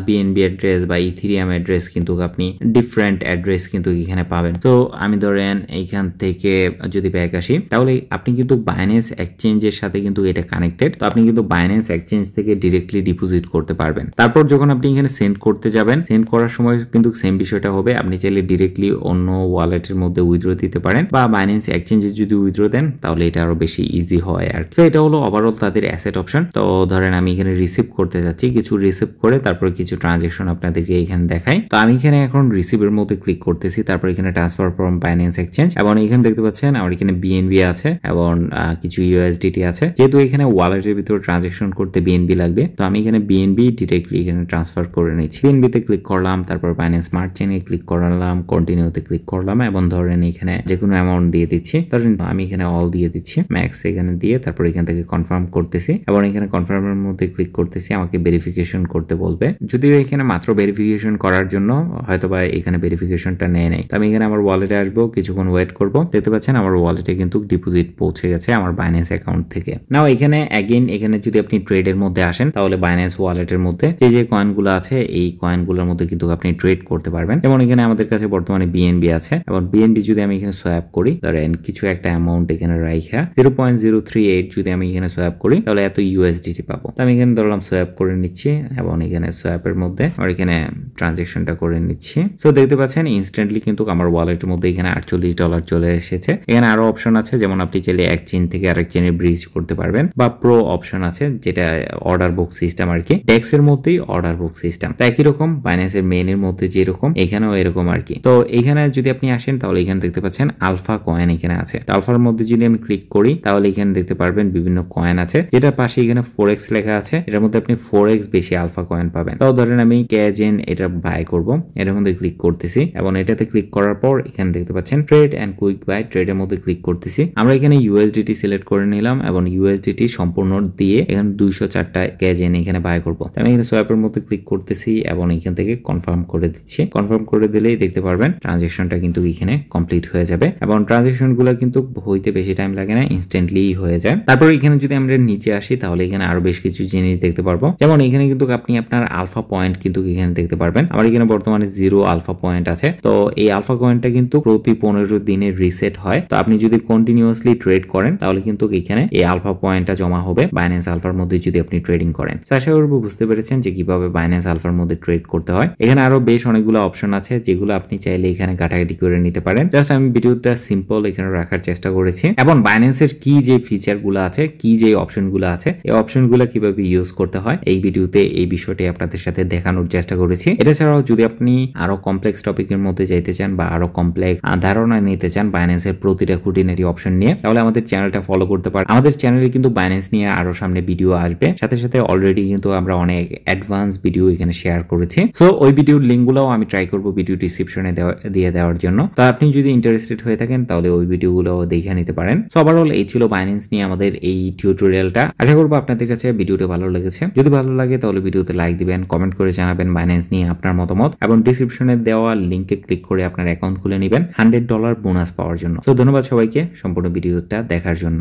বিএনবি অ্যাড্রেস বা ইথিরিয়াম অ্যাড্রেস কিন্তু আপনি ডিফারেন্ট অ্যাড্রেস কিন্তু এখানে পাবেন। তো আমি ধরেন এইখান থেকে যদি ব্যাক আসি তাহলে আপনি কিন্তু বাইন্যান্স এক্সচেঞ্জের সাথে কিন্তু এটা কানেক্টেড। তো আপনি কিন্তু বাইন্যান্স এক্সচেঞ্জ থেকে ডিরেক্টলি ডিপোজিট করতে পারবেন। তারপর যখন আপনি এখানে সেন্ড করতে যাবেন, সেন্ড করার সময় কিন্তু সেম বিষয়টা হবে। আপনি চাইলে ডিরেক্টলি অন্য ওয়ালেটের মধ্যে উইথড্র দিতে পারেন বা বাইন্যান্স এক্সচেঞ্জে যদি উইথড্র দেন তাহলে এটা আরো বেশি ইজি হয়। আর তো এটা হলো ওভারঅল তাদের অ্যাসেট অপশন। তো ধরেন আমি এখানে রিসিভ করতে যাচ্ছি, কিছু রিসিভ করে তারপর কিছু ট্রানজাকশন আপনাদেরকে এখানে দেখাই। তো আমি এখানে এখন রিসিভের মধ্যে ক্লিক করতেছি, তারপর এখানে ট্রান্সফার ফ্রম বাইন্যান্স এক্সচেঞ্জ এবং এখানে দেখতে পাচ্ছেন আমার এখানে বিএনবি আছে এবং কিছু ইউএসডিটি আছে। যেহেতু এখানে ওয়ালেটের ভিতরে ট্রানজাকশন করতে বিএনবি লাগবে, তো আমি এখানে বিএনবি ডিরেক্টলি এখানে ট্রান্সফার করে নিচ্ছি। বিএনবিতে ক্লিক করলাম, তারপর বাইন্যান্স স্মার্ট চেইনে ক্লিক করলাম, কন্টিনিউতে ক্লিক করলাম এবং ধরেন এখানে যে কোনো অ্যামাউন্ট দিয়ে দিচ্ছি। ধরেন আমি এখানে অল দিয়ে দিচ্ছি, ম্যাক্স এখানে দিয়ে তারপর এখান থেকে কনফার্ম করতেছি এবং এখানে কনফার্মের মধ্যে ক্লিক করতেছি। আমাকে ভেরিফিকেশন করতে বলবে, যদিও এখানে মাত্র ভেরিফিকেশন করার জন্য হয়তোবা এখানে ভেরিফিকেশনটা নেয় নাই। তো আমি এখানে আমার ওয়ালেটে আসবো, কিছুক্ষণ ওয়েট করবো। দেখতে পাচ্ছেন আমার ওয়ালেটে কিন্তু ডিপোজিট পৌঁছে গেছে আমার বাইন্যান্স অ্যাকাউন্ট থেকে। নাও এখানে অ্যাগেন এখানে যদি আপনি ট্রেডের মধ্যে আসেন তাহলে বাইন্যান্স ওয়ালেটের মধ্যে যে কয়েনগুলো আছে এই কয়েনগুলোর মধ্যে কিন্তু আপনি ট্রেড করতে পারবেন। যেমন এখানে আমাদের কাছে বর্তমানে বিএনবি আছে এবং বিএনবি যদি আমি এখানে সোয়াপ করি, ধরেন কিছু একটা অ্যামাউন্ট এখানে রাইখা 0.038 যদি আমি এখানে সোয়াপ করি তাহলে এত ইউএসডিটি পাবো। তো আমি এখানে ধরলাম সোয়াপ করে নিচ্ছি এবং এখানে সোয়াপের মধ্যে আর এখানে ট্রানজাকশনটা করে নিচ্ছি। সো দেখতে পাচ্ছেন ইনস্ট্যান্টলি কিন্তু আমার ওয়ালেটের মধ্যে এখানে $48 চলে এসেছে। এখানে আরো অপশন আছে, যেমন আপনি চাইলে এক চেইন থেকে আরেক চেইনে ব্রিজ করতে পারবেন বা প্রো অপশন আছে যেটা অর্ডার বুক সিস্টেম আর কি। ডেক্স এর মধ্যেই অর্ডার বুক সিস্টেম, তো একই রকম বাইন্যান্সের মেইন এর মধ্যে যেরকম এখানেও এরকম আর কি। তো এখানে যদি আপনি আসেন তাহলে এখানে দেখতে পাচ্ছেন আলফা কয়েন এখানে আছে। তো আলফার মধ্যে যদি আমি ক্লিক করি তাহলে এখানে দেখতে পারবেন বিভিন্ন কয়েন আছে, যেটার পাশে এখানে 4x লেখা আছে। এটার মধ্যে আপনি 4x বেশি আলফা কয়েন পাবেন। তাও ধরেন আমি ক্যাজেন এটা বাই করব, এটার মধ্যে ক্লিক করতেছি এবং এটাতে ক্লিক করার পর এখানে দেখতে পাচ্ছেন ট্রেড এন্ড কুইক বাই, ট্রেডের মধ্যে ক্লিক করতেছি। আমরা এখানে ইউএসডিটি সিলেক্ট করে নিলাম এবং ইউএসডিটি সম্পূর্ণ দিয়ে এখানে 204টা ক্যাজেন এখানে বাই করব। আমি এখানে সোয়াপের মধ্যে ক্লিক করতেছি এবং এখান থেকে কনফার্ম করে দিচ্ছি। কনফার্ম করে দিলেই দেখতে পারবেন ট্রানজাকশনটা কিন্তু এখানে কমপ্লিট হয়ে যাবে এবং ট্রানজাকশন গুলো কিন্তু হইতে বেশি টাইম লাগে না, ইনস্ট্যান্টলি হয়ে যায়। তারপর এখানে যদি আমরা নিচে আসি তাহলে এখানে আরো বেশ কিছু জিনিস দেখতে পারবো, যেমন এখানে কিন্তু আপনি আপনার আলফা পয়েন্ট কিন্তু এখানে দেখতে পারবেন। আমার এখানে বর্তমানে 0 আলফা পয়েন্ট আছে। তো এই আলফা পয়েন্টটা কিন্তু প্রতি 15 দিনে রিসেট হয়। তো আপনি যদি কন্টিনিউয়াসলি ট্রেড করেন তাহলে কিন্তু এখানে এই আলফা পয়েন্টটা জমা হবে বাইন্যান্স আলফার মধ্যে যদি আপনি ট্রেডিং করেন। আশা করব বুঝতে পেরেছেন যে কিভাবে বাইন্যান্স আলফার মধ্যে ট্রেড করতে হয়। এখানে আরো বেশ অনেকগুলো অপশন আছে যেগুলো আপনি চাইলে এখানে ঘাটাঘাটি করে নিতে পারেন। জাস্ট আমি ভিডিওটা সিম্পল এখানে রাখার চেষ্টা করেছি এবং বাইন্যান্সের কি যে ফিচার গুলো আছে, কি যে অপশন গুলো আছে, এই অপশন গুলো কিভাবে ইউজ করতে হয় এই ভিডিওতে এই বিষয়টি আপনাদের সাথে দেখানোর চেষ্টা করেছি। এটা ছাড়াও যদি আপনি আরো কমপ্লেক্স টপিকের মধ্যে যাইতে চান বা আরো কমপ্লেক্স ধারণা নিতে চান বাইন্যান্সের প্রতিটা খুঁটিনাটি অপশন নিয়ে, তাহলে আমাদের চ্যানেলটা ফলো করতে পারেন। আমাদের চ্যানেলে কিন্তু বাইন্যান্স নিয়ে আরো সামনে ভিডিও আসবে, সাথে সাথে অলরেডি কিন্তু আমরা অনেক অ্যাডভান্স ভিডিও এখানে শেয়ার করেছি। সো ওই ভিডিওর লিঙ্কগুলোও আমি ট্রাই করব ভিডিও ডিসক্রিপশনে দিয়ে দেওয়ার জন্য। তো আপনি যদি ইন্টারেস্টেড হয়ে থাকেন তাহলে ওই ভিডিওগুলো দেখে নিতে পারেন। সো ওভারঅল এই ছিল বাইন্যান্স নিয়ে আমাদের এই টিউটোরিয়ালটা। আশা করবো আপনাদের কাছে ভিডিওটা ভালো লেগেছে। যদি ভালো লাগে তাহলে ভিডিওতে লাইক দিবেন, কমেন্ট করে জানাবেন বাইন্যান্স নিয়ে আপনার মতামত এবং ডিসক্রিপশনে দেওয়া লিঙ্কে ক্লিক করে আপনার অ্যাকাউন্ট খুলে নেবেন $100 বোনাস পাওয়ার জন্য। তো ধন্যবাদ সবাইকে সম্পূর্ণ ভিডিওটা দেখার জন্য।